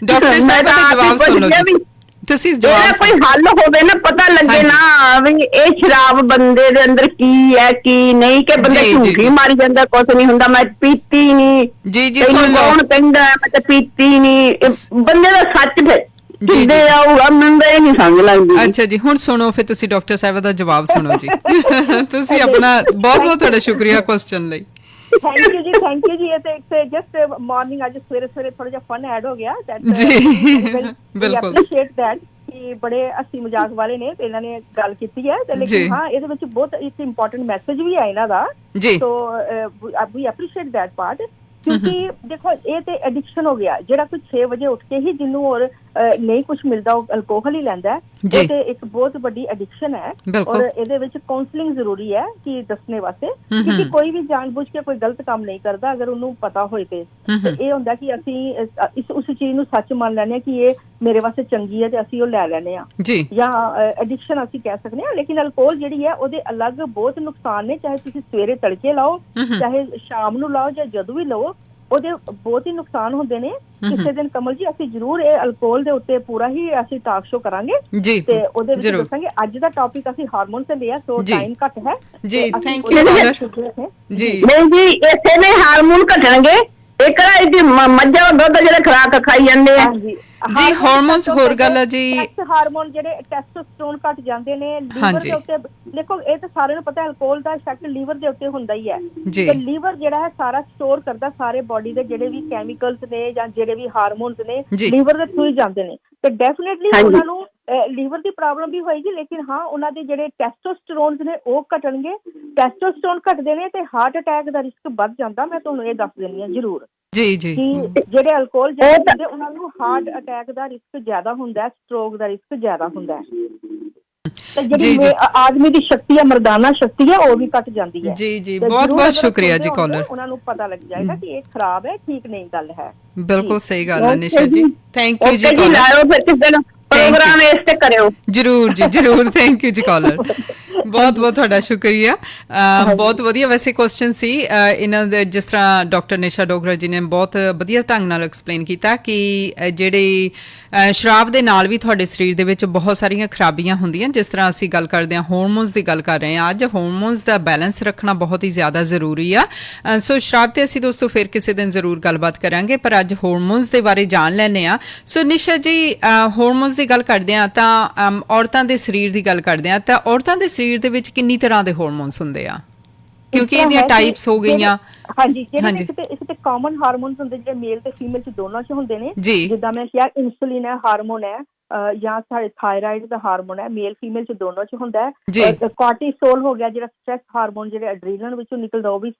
ਡਾਕਟਰ ਸਾਹਿਬ ਦਾ ਜਵਾਬ ਸੁਣੋ ਜੀ। ਤੁਸੀਂ ਜਵਾਬ ਕੋਈ ਹੱਲ ਹੋਵੇ ਨਾ, ਪਤਾ ਲੱਗੇ ਨਾ ਵੀ ਇਹ ਸ਼ਰਾਬ ਬੰਦੇ ਦੇ ਅੰਦਰ ਕੀ ਹੈ ਕੀ ਨਹੀਂ, ਕਿ ਬੰਦਾ ਝੂਠੀ ਮਾਰੀ ਜਾਂਦਾ, ਕੁਛ ਨਹੀਂ ਹੁੰਦਾ, ਮੈਂ ਪੀਤੀ ਨਹੀਂ ਜੀ ਜੀ। ਕੌਣ ਕਹਿੰਦਾ ਮੈਂ ਤਾਂ ਪੀਤੀ ਨਹੀਂ, ਬੰਦੇ ਦਾ ਸੱਚ ਫਿਰ ਕਿੱਦੇ ਆਊਗਾ ਮੈਨੂੰ ਇਹ ਨਹੀਂ ਸਮਝ ਲੱਗਦੀ। ਅੱਛਾ ਜੀ, ਹੁਣ ਸੁਣੋ ਫਿਰ ਤੁਸੀਂ ਡਾਕਟਰ ਸਾਹਿਬ ਦਾ ਜਵਾਬ ਸੁਣੋ ਜੀ। ਤੁਸੀਂ ਆਪਣਾ ਬਹੁਤ ਬਹੁਤ ਤੁਹਾਡਾ ਸ਼ੁਕਰੀਆ ਕੁਐਸਚਨ ਲਈ। ਥੈਂਕ ਯੂ ਜੀ, ਥੈਂਕ ਯੂ ਜੀ। ਇਹ ਤੇ ਜਸਟ ਮਾਰਨਿੰਗ ਅੱਜ ਸਵੇਰੇ ਥੋੜਾ ਜਿਹਾ ਫਨ ਐਡ ਹੋ ਗਿਆ ਜੀ। ਬਿਲਕੁਲ ਐਪਰੀਸ਼ੀਏਟ ਦੈਟ ਕਿ ਬੜੇ ਹੱਸੀ ਮਜ਼ਾਕ ਵਾਲੇ ਨੇ ਤੇ ਇਹਨਾਂ ਨੇ ਗੱਲ ਕੀਤੀ ਹੈ ਤੇ ਲੇਕਿਨ ਹਾਂ ਇਹਦੇ ਵਿੱਚ ਬਹੁਤ ਇੱਕ ਇੰਪੋਰਟੈਂਟ ਮੈਸੇਜ ਵੀ ਹੈ ਇਹਨਾਂ ਦਾ। ਸੋ ਵੀ ਐਪਰੀਸ਼ੀਏਟ ਦੈਟ ਪਾਰਟ, ਕਿਉਂਕਿ ਦੇਖੋ ਇਹ ਤੇ ਐਡਿਕਸ਼ਨ ਹੋ ਗਿਆ। ਜਿਹੜਾ ਕੋਈ 6 ਵਜੇ ਉੱਠ ਕੇ ਹੀ ਜਿਹਨੂੰ ਹੋਰ ਨਹੀਂ ਕੁਝ ਮਿਲਦਾ ਉਹ ਅਲਕੋਹਲ ਹੀ ਲੈਂਦਾ, ਇਹ ਤੇ ਇੱਕ ਬਹੁਤ ਵੱਡੀ ਐਡਿਕਸ਼ਨ ਹੈ। ਔਰ ਇਹਦੇ ਵਿੱਚ ਕਾਉਂਸਲਿੰਗ ਜ਼ਰੂਰੀ ਹੈ ਕਿ ਦੱਸਣੇ ਵਾਸਤੇ, ਕਿਉਂਕਿ ਕੋਈ ਵੀ ਜਾਣਬੁੱਝ ਕੇ ਕੋਈ ਗਲਤ ਕੰਮ ਨਹੀਂ ਕਰਦਾ ਅਗਰ ਉਹਨੂੰ ਪਤਾ ਹੋਏ ਤੇ ਇਹ ਹੁੰਦਾ ਕਿ ਅਸੀਂ ਉਸ ਚੀਜ਼ ਨੂੰ ਸੱਚ ਮੰਨ ਲੈਂਦੇ ਹਾਂ ਕਿ ਇਹ ਮੇਰੇ ਵਾਸਤੇ ਚੰਗੀ ਹੈ ਤੇ ਅਸੀਂ ਉਹ ਲੈ ਲੈਂਦੇ ਹਾਂ, ਜਾਂ ਐਡਿਕਸ਼ਨ ਅਸੀਂ ਕਹਿ ਸਕਦੇ ਹਾਂ। ਲੇਕਿਨ ਅਲਕੋਹਲ ਜਿਹੜੀ ਹੈ ਉਹਦੇ ਅਲੱਗ ਬਹੁਤ ਨੁਕਸਾਨ ਨੇ, ਚਾਹੇ ਤੁਸੀਂ ਸਵੇਰੇ ਤੜਕੇ ਲਾਓ, ਚਾਹੇ ਸ਼ਾਮ ਨੂੰ ਲਾਓ, ਜਾਂ ਜਦੋਂ ਵੀ ਲਓ, ਉਹਦੇ ਬਹੁਤ ਹੀ ਨੁਕਸਾਨ ਹੁੰਦੇ ਨੇ। ਕਿਸੇ ਦਿਨ ਕਮਲ ਜੀ ਅਸੀਂ ਜ਼ਰੂਰ ਇਹ ਅਲਕੋਹਲ ਦੇ ਉੱਤੇ ਪੂਰਾ ਹੀ ਅਸੀਂ ਟਾਕ ਸ਼ੋ ਕਰਾਂਗੇ ਤੇ ਉਹਦੇ ਵਿੱਚ ਦੱਸਾਂਗੇ। ਅੱਜ ਦਾ ਟੌਪਿਕ ਅਸੀਂ ਹਾਰਮੋਨ ਤੇ ਲਿਆ, ਸੋ ਟਾਈਮ ਘੱਟ ਹੈ ਜੀ। ਥੈਂਕ ਯੂ ਜੀ। ਨਹੀਂ ਜੀ, ਇਸੇ ਨੇ ਹਾਰਮੋਨ ਘਟਣਗੇ। ਇਹ ਕਿਹੜਾ ਇਹਦੀ ਮੱਝਾਂ ਦਾ ਦੁੱਧ ਜਿਹੜਾ ਖੁਰਾਕ ਖਾਈ ਜਾਂਦੇ ਆ ਜੀ। ਹਾਰਮੋਨਸ ਹੋਰ ਗੱਲ ਹੈ ਜੀ। ਹਾਰਮੋਨ ਜਿਹੜੇ ਟੈਸਟੋਸਟੇਰੋਨ ਘਟ ਜਾਂਦੇ ਨੇ ਲੀਵਰ ਦੇ ਉੱਤੇ। ਦੇਖੋ ਇਹ ਤਾਂ ਸਾਰਿਆਂ ਨੂੰ ਪਤਾ ਅਲਕੋਹਲ ਦਾ ਇਫੈਕਟ ਲੀਵਰ ਦੇ ਉੱਤੇ ਹੁੰਦਾ ਹੀ ਹੈ ਤੇ ਲੀਵਰ ਜਿਹੜਾ ਹੈ ਸਾਰਾ ਸਟੋਰ ਕਰਦਾ ਸਾਰੇ ਬੋਡੀ ਦੇ ਜਿਹੜੇ ਵੀ ਕੈਮੀਕਲਸ ਨੇ ਜਾਂ ਜਿਹੜੇ ਵੀ ਹਾਰਮੋਨਸ ਨੇ ਲੀਵਰ ਦੇ ਥਰੂ ਹੀ ਜਾਂਦੇ ਨੇ। ਤੇ ਡੈਫੀਨੇਟਲੀ ਉਹਨਾਂ ਨੂੰ ਲੀਵਰ ਦੀ ਪ੍ਰੋਬਲਮ ਵੀ ਹੋਏਗੀ, ਲੇਕਿਨ ਹਾਂ ਉਹਨਾਂ ਦੇ ਜਿਹੜੇ ਟੈਸਟੋਸਟੇਰੋਨਸ ਨੇ ਉਹ ਘਟਣਗੇ। ਟੈਸਟੋਸਟੇਰੋਨ ਘਟਦੇ ਨੇ ਤੇ ਹਾਰਟ ਅਟੈਕ ਦਾ ਰਿਸਕ ਵੱਧ ਜਾਂਦਾ। ਮੈਂ ਤੁਹਾਨੂੰ ਇਹ ਦੱਸ ਦਿੰਦੀ ਹਾਂ ਜ਼ਰੂਰ ਜੀ ਜੀ। ਜਿਹੜੇ ਅਲਕੋਹਲ ਜਾਂਦੇ ਉਹਨਾਂ ਨੂੰ ਹਾਰਟ ਅਟੈਕ ਦਾ ਰਿਸਕ ਜ਼ਿਆਦਾ ਹੁੰਦਾ, ਸਟ੍ਰੋਕ ਦਾ ਰਿਸਕ ਜ਼ਿਆਦਾ ਹੁੰਦਾ ਤੇ ਜਿਹੜੀ ਆਦਮੀ ਦੀ ਸ਼ਕਤੀ ਹੈ, ਮਰਦਾਨਾ ਸ਼ਕਤੀ ਹੈ, ਉਹ ਵੀ ਘਟ ਜਾਂਦੀ ਹੈ। ਜੀ ਜੀ, ਬਹੁਤ ਬਹੁਤ ਸ਼ੁਕਰੀਆ ਜੀ ਕਾਲਰ। ਉਹਨਾਂ ਨੂੰ ਪਤਾ ਲੱਗ ਜਾਏਗਾ ਕਿ ਇਹ ਖਰਾਬ ਹੈ, ਠੀਕ ਨਹੀਂ ਗੱਲ ਹੈ। ਬਿਲਕੁਲ ਸਹੀ ਗੱਲ ਹੈ ਨਿਸ਼ਾ ਜੀ। ਥੈਂਕ ਯੂ ਜੀ ਪ੍ਰੋਗਰਾਮ ਇਸ ਤੇ ਕਰਿਓ ਜਰੂਰ ਜੀ, ਜਰੂਰ। ਥੈਂਕ ਯੂ ਜੀ ਕਾਲਰ, ਬਹੁਤ ਬਹੁਤ ਤੁਹਾਡਾ ਸ਼ੁਕਰੀਆ। ਬਹੁਤ ਵਧੀਆ ਵੈਸੇ ਕੁਐਸਚਨ ਸੀ ਇਹਨਾਂ ਦੇ, ਜਿਸ ਤਰ੍ਹਾਂ ਡਾਕਟਰ ਨਿਸ਼ਾ ਡੋਗਰਾ ਜੀ ਨੇ ਬਹੁਤ ਵਧੀਆ ਢੰਗ ਨਾਲ ਐਕਸਪਲੇਨ ਕੀਤਾ ਕਿ ਜਿਹੜੀ ਸ਼ਰਾਬ ਦੇ ਨਾਲ ਵੀ ਤੁਹਾਡੇ ਸਰੀਰ ਦੇ ਵਿੱਚ ਬਹੁਤ ਸਾਰੀਆਂ ਖਰਾਬੀਆਂ ਹੁੰਦੀਆਂ। ਜਿਸ ਤਰ੍ਹਾਂ ਅਸੀਂ ਗੱਲ ਕਰਦੇ ਹਾਂ ਹਾਰਮੋਨਸ ਦੀ ਗੱਲ ਕਰ ਰਹੇ ਹਾਂ ਅੱਜ, ਹਾਰਮੋਨਸ ਦਾ ਬੈਲੈਂਸ ਰੱਖਣਾ ਬਹੁਤ ਹੀ ਜ਼ਿਆਦਾ ਜ਼ਰੂਰੀ ਆ। ਸੋ ਸ਼ਰਾਬ ਤੇ ਅਸੀਂ ਦੋਸਤੋ ਫਿਰ ਕਿਸੇ ਦਿਨ ਜ਼ਰੂਰ ਗੱਲਬਾਤ ਕਰਾਂਗੇ, ਪਰ ਅੱਜ ਹਾਰਮੋਨਸ ਦੇ ਬਾਰੇ ਜਾਣ ਲੈਂਦੇ ਹਾਂ। ਸੋ ਨਿਸ਼ਾ ਜੀ, ਹਾਰਮੋਨਸ ਦੀ ਗੱਲ ਕਰਦੇ ਹਾਂ ਤਾਂ ਔਰਤਾਂ ਦੇ ਸਰੀਰ ਦੀ ਗੱਲ ਕਰਦੇ ਹਾਂ ਤਾਂ ਔਰਤਾਂ ਦੇ ਸਰੀਰ ਦੇ ਵਿੱਚ ਕਿੰਨੀ ਤਰ੍ਹਾਂ ਦੇ ਹਾਰਮੋਨਸ ਹੁੰਦੇ ਆ, ਕਿਉਂਕਿ ਇਹਦੀਆਂ ਟਾਈਪਸ ਹੋ ਗਈਆਂ। ਹਾਂਜੀ, ਇੱਕ ਤੇ ਕਾਮਨ ਹਾਰਮੋਨਸ ਹੁੰਦੇ ਜਿਹੜੇ ਮੇਲ ਤੇ ਫੀਮੇਲ ਚ ਦੋਨਾਂ ਚ ਹੁੰਦੇ ਨੇ। ਜਿੱਦਾਂ ਮੈਂ ਕਿਹਾ ਇਨਸੂਲਿਨ ਹੈ, ਹਾਰਮੋਨ ਹੈ, ਜਾਂ ਸਾਡੇ ਥਾਇਰਾਇਡ ਦਾ ਹਾਰਮੋਨ ਹੈ, ਮੇਲ ਫੀਮੇਲ ਚ ਦੋਨੋਂ ਚ ਹੁੰਦਾ ਹੈ। ਕੋਰਟੀਸੋਲ ਹੋ ਗਿਆ ਜਿਹੜਾ ਸਟ੍ਰੈਸ ਹਾਰਮੋਨ, ਜਿਹੜੇ ਐਡਰੀਨਲ ਵਿੱਚੋਂ ਨਿਕਲਦਾ, ਉਹ ਵੀ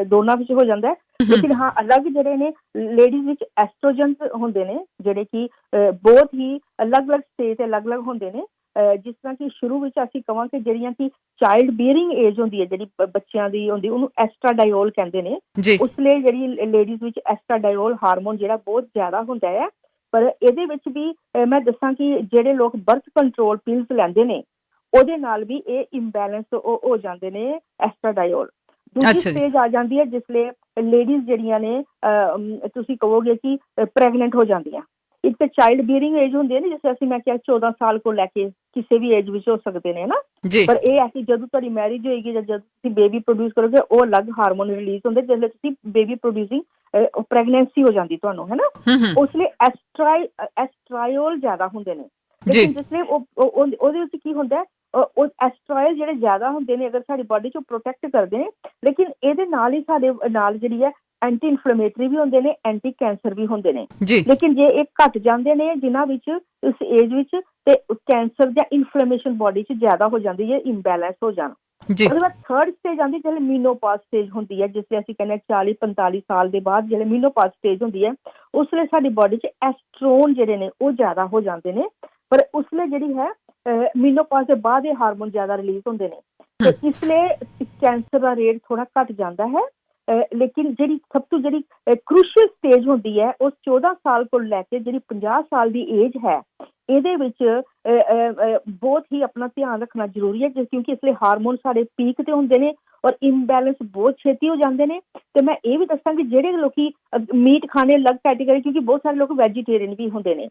ਦੋਨਾਂ ਵਿੱਚ ਹੋ ਜਾਂਦਾ ਹੈ। ਲੇਕਿਨ ਹਾਂ ਅਲੱਗ ਜਿਹੜੇ ਨੇ ਲੇਡੀਜ਼ ਵਿੱਚ ਐਸਟ੍ਰੋਜਨ ਹੁੰਦੇ ਨੇ, ਜਿਹੜੇ ਕਿ ਬਹੁਤ ਹੀ ਅਲੱਗ-ਅਲੱਗ ਸਟੇਜ ਤੇ ਅਲੱਗ-ਅਲੱਗ ਹੁੰਦੇ ਨੇ। ਜਿਸ ਤਰ੍ਹਾਂ ਕਿ ਸ਼ੁਰੂ ਵਿੱਚ ਅਸੀਂ ਕਵਾਂਗੇ ਜਿਹੜੀਆਂ ਕਿ ਚਾਈਲਡ ਬੀਅਰਿੰਗ ਏਜ ਹੁੰਦੀ ਹੈ, ਜਿਹੜੀ ਬੱਚਿਆਂ ਦੀ ਹੁੰਦੀ, ਉਹਨੂੰ ਐਸਟਰਾਡਾਇਓਲ ਕਹਿੰਦੇ ਨੇ। ਉਸ ਲਈ ਜਿਹੜੀ ਲੇਡੀਜ਼ ਵਿੱਚ ਐਸਟਰਾਡਾਇਓਲ ਹਾਰਮੋਨ ਜਿਹੜਾ ਬਹੁਤ ਜ਼ਿਆਦਾ ਹੁੰਦਾ ਹੈ। ਪਰ ਇਹਦੇ ਵਿੱਚ ਵੀ ਮੈਂ ਦੱਸਾਂ ਕਿ ਜਿਹੜੇ ਲੋਕ ਬਰਥ ਕੰਟਰੋਲ ਪਿਲਸ ਲੈਂਦੇ ਨੇ ਉਹਦੇ ਨਾਲ ਵੀ ਇਹ ਇੰਬੈਲੈਂਸ ਹੋ ਜਾਂਦੇ ਨੇ ਐਸਟਰਾਡਾਇਓਲ। ਦੂਜੀ ਸਟੇਜ ਆ ਜਾਂਦੀ ਹੈ ਜਿਸ ਲਈ ਲੇਡੀਜ਼ ਜਿਹੜੀਆਂ ਨੇ ਤੁਸੀਂ ਕਹੋਗੇ ਕਿ ਪ੍ਰੈਗਨੈਂਟ ਹੋ ਜਾਂਦੀਆਂ। ਇੱਕ ਤਾਂ ਚਾਈਲਡ ਬੀਅਰਿੰਗ ਏਜ ਹੁੰਦੀ ਹੈ ਨਾ, ਜਿਸ ਅਸੀਂ ਮੈਂ ਕਿਹਾ 14 ਸਾਲ ਕੋਲ ਲੈ ਕੇ ਕਿਸੇ ਵੀ ਏਜ ਵਿੱਚ ਹੋ ਸਕਦੇ ਨੇ ਨਾ। ਪਰ ਇਹ ਹੈ ਕਿ ਜਦੋਂ ਤੁਹਾਡੀ ਮੈਰਿਜ ਹੋਏਗੀ ਜਾਂ ਜਦੋਂ ਤੁਸੀਂ ਬੇਬੀ ਪ੍ਰੋਡਿਊਸ ਕਰੋਗੇ ਉਹ ਅਲੱਗ ਹਾਰਮੋਨ ਰਿਲੀਜ਼ ਹੁੰਦੇ, ਜਿਸ ਲਈ ਤੁਸੀਂ ਬੇਬੀ ਪ੍ਰੋਡਿਊਸਿੰਗ ਪ੍ਰੈਗਨੈਂਸੀ ਹੋ ਜਾਂਦੀ ਤੁਹਾਨੂੰ, ਹੈ ਨਾ। ਉਸ ਲਈ ਐਸਟਰਾਇਓਲ ਜ਼ਿਆਦਾ ਹੁੰਦੇ ਨੇ। ਲੇਕਿਨ ਜਿਸ ਲਈ ਉਹਦੇ ਵਿੱਚ ਕੀ ਹੁੰਦਾ, ਉਹ ਐਸਟਰਾਇਲ ਜਿਹੜੇ ਜ਼ਿਆਦਾ ਹੁੰਦੇ ਨੇ ਅਗਰ ਸਾਡੀ ਬੋਡੀ ਚੋਂ ਪ੍ਰੋਟੈਕਟ ਕਰਦੇ ਨੇ, ਲੇਕਿਨ ਇਹਦੇ ਨਾਲ ਹੀ ਸਾਡੇ ਨਾਲ ਜਿਹੜੀ ਹੈ ਐਂਟੀ ਇਨਫਲੇਮੇਟਰੀ ਵੀ ਹੁੰਦੇ ਨੇ, ਐਂਟੀ ਕੈਂਸਰ ਵੀ ਹੁੰਦੇ ਨੇ। ਜੀ। ਲੇਕਿਨ ਜੇ ਇਹ ਘਟ ਜਾਂਦੇ ਨੇ ਜਿਨ੍ਹਾਂ ਵਿੱਚ ਇਸ ਏਜ ਵਿੱਚ, ਤੇ ਕੈਂਸਰ ਜਾਂ ਇਨਫਲੇਮੇਸ਼ਨ ਬੋਡੀ 'ਚ ਜ਼ਿਆਦਾ ਹੋ ਜਾਂਦੀ ਹੈ, ਇੰਬੈਲੈਂਸ ਹੋ ਜਾਣਾ। ਉਹਦੇ ਬਾਅਦ ਥਰਡ ਸਟੇਜ ਆਉਂਦੀ ਜਿਹੜੇ ਮੀਨੋਪਾਜ਼ ਸਟੇਜ ਹੁੰਦੀ ਹੈ, ਜਿਸ ਤੇ ਅਸੀਂ ਕਹਿੰਦੇ 40-45 ਸਾਲ ਦੇ ਬਾਅਦ ਜਿਹੜੇ ਮੀਨੋਪਾਜ਼ ਸਟੇਜ ਹੁੰਦੀ ਹੈ, ਉਸ ਵੇਲੇ ਸਾਡੀ ਬੋਡੀ 'ਚ ਐਸਟਰੋਨ ਜਿਹੜੇ ਨੇ ਉਹ ਜ਼ਿਆਦਾ ਹੋ ਜਾਂਦੇ ਨੇ। ਪਰ ਉਸ ਵੇਲੇ ਜਿਹੜੀ ਹੈ ਮੀਨੋਪਾਜ਼ ਦੇ ਬਾਅਦ ਇਹ ਹਾਰਮੋਨ ਜ਼ਿਆਦਾ ਰਿਲੀਜ਼ ਹੁੰਦੇ ਨੇ, ਤੇ ਇਸ ਲਈ ਕੈਂਸਰ ਦਾ ਰੇਟ ਥੋੜਾ ਘਟ ਜਾਂਦਾ ਹੈ। ਲੇਕਿਨ ਜਿਹੜੀ ਸਭ ਤੋਂ ਜਿਹੜੀ ਕ੍ਰੂਸ਼ੀਅਲ ਸਟੇਜ ਹੁੰਦੀ ਹੈ ਉਹ 14 ਸਾਲ ਤੋਂ ਲੈ ਕੇ ਜਿਹੜੀ 50 ਸਾਲ ਦੀ ਏਜ ਹੈ, ਇਹਦੇ ਵਿੱਚ ਬਹੁਤ ਹੀ ਆਪਣਾ ਧਿਆਨ ਰੱਖਣਾ ਜ਼ਰੂਰੀ ਹੈ, ਕਿਉਂਕਿ ਇਸ ਲਈ ਹਾਰਮੋਨ ਸਾਡੇ ਪੀਕ ਤੇ ਹੁੰਦੇ ਨੇ ਔਰ ਇੰਬੈਲੈਂਸ ਬਹੁਤ ਛੇਤੀ ਹੋ ਜਾਂਦੇ ਨੇ। ਤੇ ਮੈਂ ਇਹ ਵੀ ਦੱਸਾਂਗੀ ਜਿਹੜੇ ਲੋਕੀ ਮੀਟ ਖਾਣੇ ਅਲੱਗ ਕੈਟੇਗਰੀ, ਕਿਉਂਕਿ ਬਹੁਤ ਸਾਰੇ ਲੋਕ ਵੈਜੀਟੇਰੀਅਨ ਵੀ ਹੁੰਦੇ ਨੇ।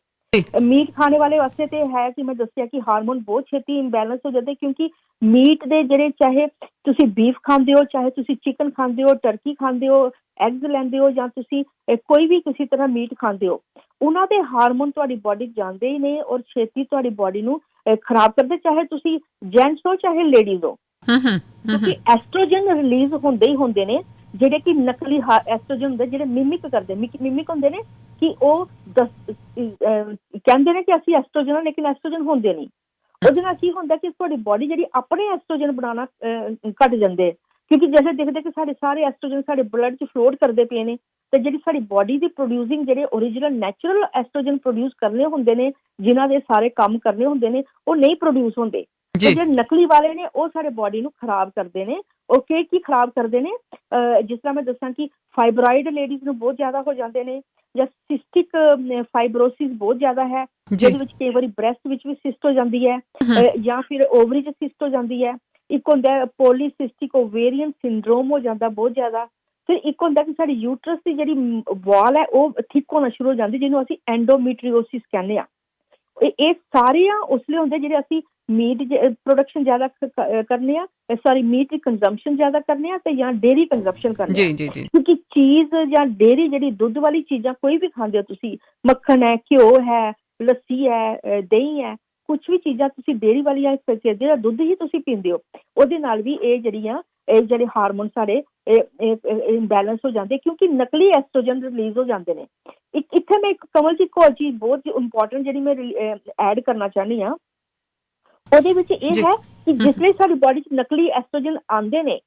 ਮੀਟ ਖਾਣੇ ਵਾਲੇ ਵਾਸਤੇ ਤੇ ਹੈ ਕਿ ਮੈਂ ਦੱਸਿਆ ਕਿ ਹਾਰਮੋਨ ਬਹੁਤ ਛੇਤੀ ਇੰਬੈਲੈਂਸ ਹੋ ਜਾਂਦੇ, ਕਿਉਂਕਿ ਮੀਟ ਦੇ ਜਿਹੜੇ, ਚਾਹੇ ਤੁਸੀਂ ਬੀਫ ਖਾਂਦੇ ਹੋ, ਚਾਹੇ ਤੁਸੀਂ ਚਿਕਨ ਖਾਂਦੇ ਹੋ, ਟਰਕੀ ਖਾਂਦੇ ਹੋ, ਐਗਜ਼ ਲੈਂਦੇ ਹੋ, ਜਾਂ ਤੁਸੀਂ ਕੋਈ ਵੀ ਕਿਸੇ ਤਰ੍ਹਾਂ ਮੀਟ ਖਾਂਦੇ ਹੋ, ਉਹਨਾਂ ਦੇ ਹਾਰਮੋਨ ਤੁਹਾਡੀ ਬੋਡੀ 'ਚ ਜਾਂਦੇ ਹੀ ਨੇ ਔਰ ਛੇਤੀ ਤੁਹਾਡੀ ਬੋਡੀ ਨੂੰ ਖਰਾਬ ਕਰਦੇ, ਚਾਹੇ ਤੁਸੀਂ ਜੈਂਟਸ ਹੋ ਚਾਹੇ ਲੇਡੀਜ਼ ਹੋ। ਕਿਉਂਕਿ ਐਸਟ੍ਰੋਜਨ ਰਿਲੀਜ਼ ਹੁੰਦੇ ਹੀ ਹੁੰਦੇ ਨੇ, ਜਿਹੜੇ ਕਿ ਨਕਲੀ ਐਸਟ੍ਰੋਜਨ ਹੁੰਦੇ, ਜਿਹੜੇ ਮਿਮਿਕ ਕਰਦੇ, ਮਿਮਿਕ ਹੁੰਦੇ ਨੇ ਕਿ ਉਹ ਕਹਿੰਦੇ ਨੇ ਕਿ ਅਸੀਂ ਐਸਟ੍ਰੋਜਨ ਹਾਂ, ਲੇਕਿਨ ਐਸਟ੍ਰੋਜਨ ਹੁੰਦੇ ਨਹੀਂ। ਉਹਦੇ ਨਾਲ ਕੀ ਹੁੰਦਾ ਕਿ ਤੁਹਾਡੀ ਬੋਡੀ ਜਿਹੜੀ ਆਪਣੇ ਐਸਟ੍ਰੋਜਨ ਬਣਾਉਣਾ ਘੱਟ ਜਾਂਦੇ, ਕਿਉਂਕਿ ਜੈਸੇ ਦੇਖਦੇ ਕਿ ਸਾਡੇ ਸਾਰੇ ਐਸਟ੍ਰੋਜਨ ਸਾਡੇ ਬਲੱਡ 'ਚ ਫਲੋਟ ਕਰਦੇ ਪਏ ਨੇ, ਤੇ ਜਿਹੜੀ ਸਾਡੀ ਬੋਡੀ ਦੀ ਪ੍ਰੋਡਿਊਸਿੰਗ ਜਿਹੜੇ ਓਰੀਜਨਲ ਨੈਚੁਰਲ ਐਸਟ੍ਰੋਜਨ ਪ੍ਰੋਡਿਊਸ ਕਰਨੇ ਹੁੰਦੇ ਨੇ, ਜਿਨ੍ਹਾਂ ਦੇ ਸਾਰੇ ਕੰਮ ਕਰਨੇ ਹੁੰਦੇ ਨੇ, ਉਹ ਨਹੀਂ ਪ੍ਰੋਡਿਊਸ ਹੁੰਦੇ। ਜਿਹੜੇ ਨਕਲੀ ਵਾਲੇ ਨੇ ਉਹ ਸਾਡੇ ਬੋਡੀ ਨੂੰ ਖਰਾਬ ਕਰਦੇ ਨੇ। ਓਕੇ, ਕੀ ਖਰਾਬ ਕਰਦੇ ਨੇ? ਜਿਸ ਤਰ੍ਹਾਂ ਮੈਂ ਦੱਸਾਂ ਕਿ ਫਾਈਬਰਾਇਡ ਲੇਡੀਜ਼ ਨੂੰ ਬਹੁਤ ਜ਼ਿਆਦਾ ਹੋ ਜਾਂਦੇ ਨੇ, ਜਾਂ ਸਿਸਟਿਕ ਫਾਈਬਰੋਸਿਸ ਬਹੁਤ ਜ਼ਿਆਦਾ ਹੈ, ਜਿਹਦੇ ਵਿੱਚ ਕਈ ਵਾਰੀ ਬ੍ਰੈਸਟ ਵਿੱਚ ਵੀ ਸਿਸਟ ਹੋ ਜਾਂਦੀ ਹੈ, ਜਾਂ ਫਿਰ ਓਵਰੀ 'ਚ ਸਿਸਟ ਹੋ ਜਾਂਦੀ ਹੈ। ਇੱਕ ਹੁੰਦਾ ਪੋਲੀਸਿਸਟਿਕ ਓਵੇਰੀਅਨ ਸਿੰਡਰੋਮ ਹੋ ਜਾਂਦਾ ਬਹੁਤ ਜ਼ਿਆਦਾ। ਫਿਰ ਇੱਕ ਹੁੰਦਾ ਕਿ ਸਾਡੀ ਯੂਟਰਸ ਦੀ ਜਿਹੜੀ ਵਾਲ ਹੈ ਉਹ ਥਿਕ ਹੋਣਾ ਸ਼ੁਰੂ ਹੋ ਜਾਂਦੀ, ਜਿਹਨੂੰ ਅਸੀਂ ਐਂਡੋਮੀਟਰੀਓਸਿਸ ਕਹਿੰਦੇ ਹਾਂ। ਇਹ ਸਾਰੀਆਂ ਉਸ ਲਈ ਹੁੰਦੇ ਜਿਹੜੇ ਅਸੀਂ ਮੀਟ ਪ੍ਰੋਡਕਸ਼ਨ ਜ਼ਿਆਦਾ ਕਰਨੇ ਆ, ਮੀਟ ਦੀ ਕੰਜ਼ੰਪਸ਼ਨ ਜ਼ਿਆਦਾ ਕਰਨੇ ਆ, ਤੇ ਜਾਂ ਡੇਅਰੀ ਕੰਜ਼ੰਪਸ਼ਨ ਕਰਨੇ ਆ। ਕਿਉਂਕਿ ਚੀਜ਼ ਜਾਂ ਡੇਅਰੀ ਜਿਹੜੀ ਦੁੱਧ ਵਾਲੀ ਚੀਜ਼ਾਂ ਕੋਈ ਵੀ ਖਾਂਦੇ ਹੋ ਤੁਸੀਂ, ਮੱਖਣ ਹੈ, ਘਿਓ ਹੈ, ਲੱਸੀ ਹੈ, ਦਹੀਂ ਹੈ, ਕੁਛ ਵੀ ਚੀਜ਼ਾਂ ਤੁਸੀਂ ਡੇਅਰੀ ਵਾਲੀਆਂ ਜਿਹੜਾ ਦੁੱਧ ਹੀ ਤੁਸੀਂ ਪੀਂਦੇ ਹੋ, ਉਹਦੇ ਨਾਲ ਵੀ ਇਹ ਜਿਹੜੇ ਹਾਰਮੋਨ ਸਾਡੇ ਇੰਬੈਲੈਂਸ ਹੋ ਜਾਂਦੇ, ਕਿਉਂਕਿ ਨਕਲੀ ਐਸਟ੍ਰੋਜਨ ਰਿਲੀਜ਼ ਹੋ ਜਾਂਦੇ ਨੇ। ਇੱਥੇ ਮੈਂ ਕਮਲ ਜੀ ਇੱਕ ਹੋਰ ਚੀਜ਼ ਬਹੁਤ ਇੰਪੋਰਟੈਂਟ ਜਿਹੜੀ ਮੈਂ ਐਡ ਕਰਨਾ ਚਾਹੁੰਦੀ ਹਾਂ, ਉਹਦੇ ਵਿੱਚ ਇਹ ਹੈ ਕਿ ਜਿਸ ਲਈ ਸਾਡੀ ਬੋਡੀ 'ਚ ਨਕਲੀ ਐਸਟ੍ਰੋਜਨ ਆਉਂਦੇ ਨੇ,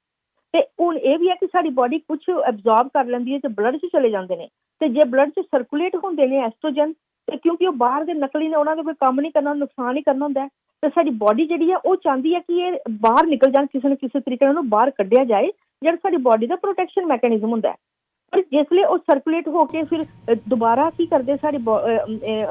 ਤੇ ਹੁਣ ਇਹ ਵੀ ਹੈ ਕਿ ਸਾਡੀ ਬੋਡੀ ਕੁਛ ਐਬਜ਼ੋਰਬ ਕਰ ਲੈਂਦੀ ਹੈ ਤੇ ਬਲੱਡ 'ਚ ਚਲੇ ਜਾਂਦੇ ਨੇ, ਤੇ ਜੇ ਬਲੱਡ 'ਚ ਸਰਕੂਲੇਟ ਹੁੰਦੇ ਨੇ ਐਸਟ੍ਰੋਜਨ, ਤੇ ਕਿਉਂਕਿ ਉਹ ਬਾਹਰ ਦੇ ਨਕਲੀ ਨੇ, ਉਹਨਾਂ ਦਾ ਕੋਈ ਕੰਮ ਨਹੀਂ ਕਰਨਾ, ਨੁਕਸਾਨ ਹੀ ਕਰਨਾ ਹੁੰਦਾ, ਤੇ ਸਾਡੀ ਬੋਡੀ ਜਿਹੜੀ ਹੈ ਉਹ ਚਾਹੁੰਦੀ ਹੈ ਕਿ ਇਹ ਬਾਹਰ ਨਿਕਲ ਜਾਣ, ਕਿਸੇ ਨਾ ਕਿਸੇ ਤਰੀਕੇ ਨਾਲ ਉਹਨੂੰ ਬਾਹਰ ਕੱਢਿਆ ਜਾਏ, ਜਿਹੜਾ ਸਾਡੀ ਬੋਡੀ ਦਾ ਪ੍ਰੋਟੈਕਸ਼ਨ ਮੈਕੈਨਿਜ਼ਮ ਹੁੰਦਾ ਹੈ। ਪਰ ਜਿਸ ਲਈ ਉਹ ਸਰਕੂਲੇਟ ਹੋ ਕੇ ਫਿਰ ਦੁਬਾਰਾ ਕੀ ਕਰਦੇ, ਸਾਡੀ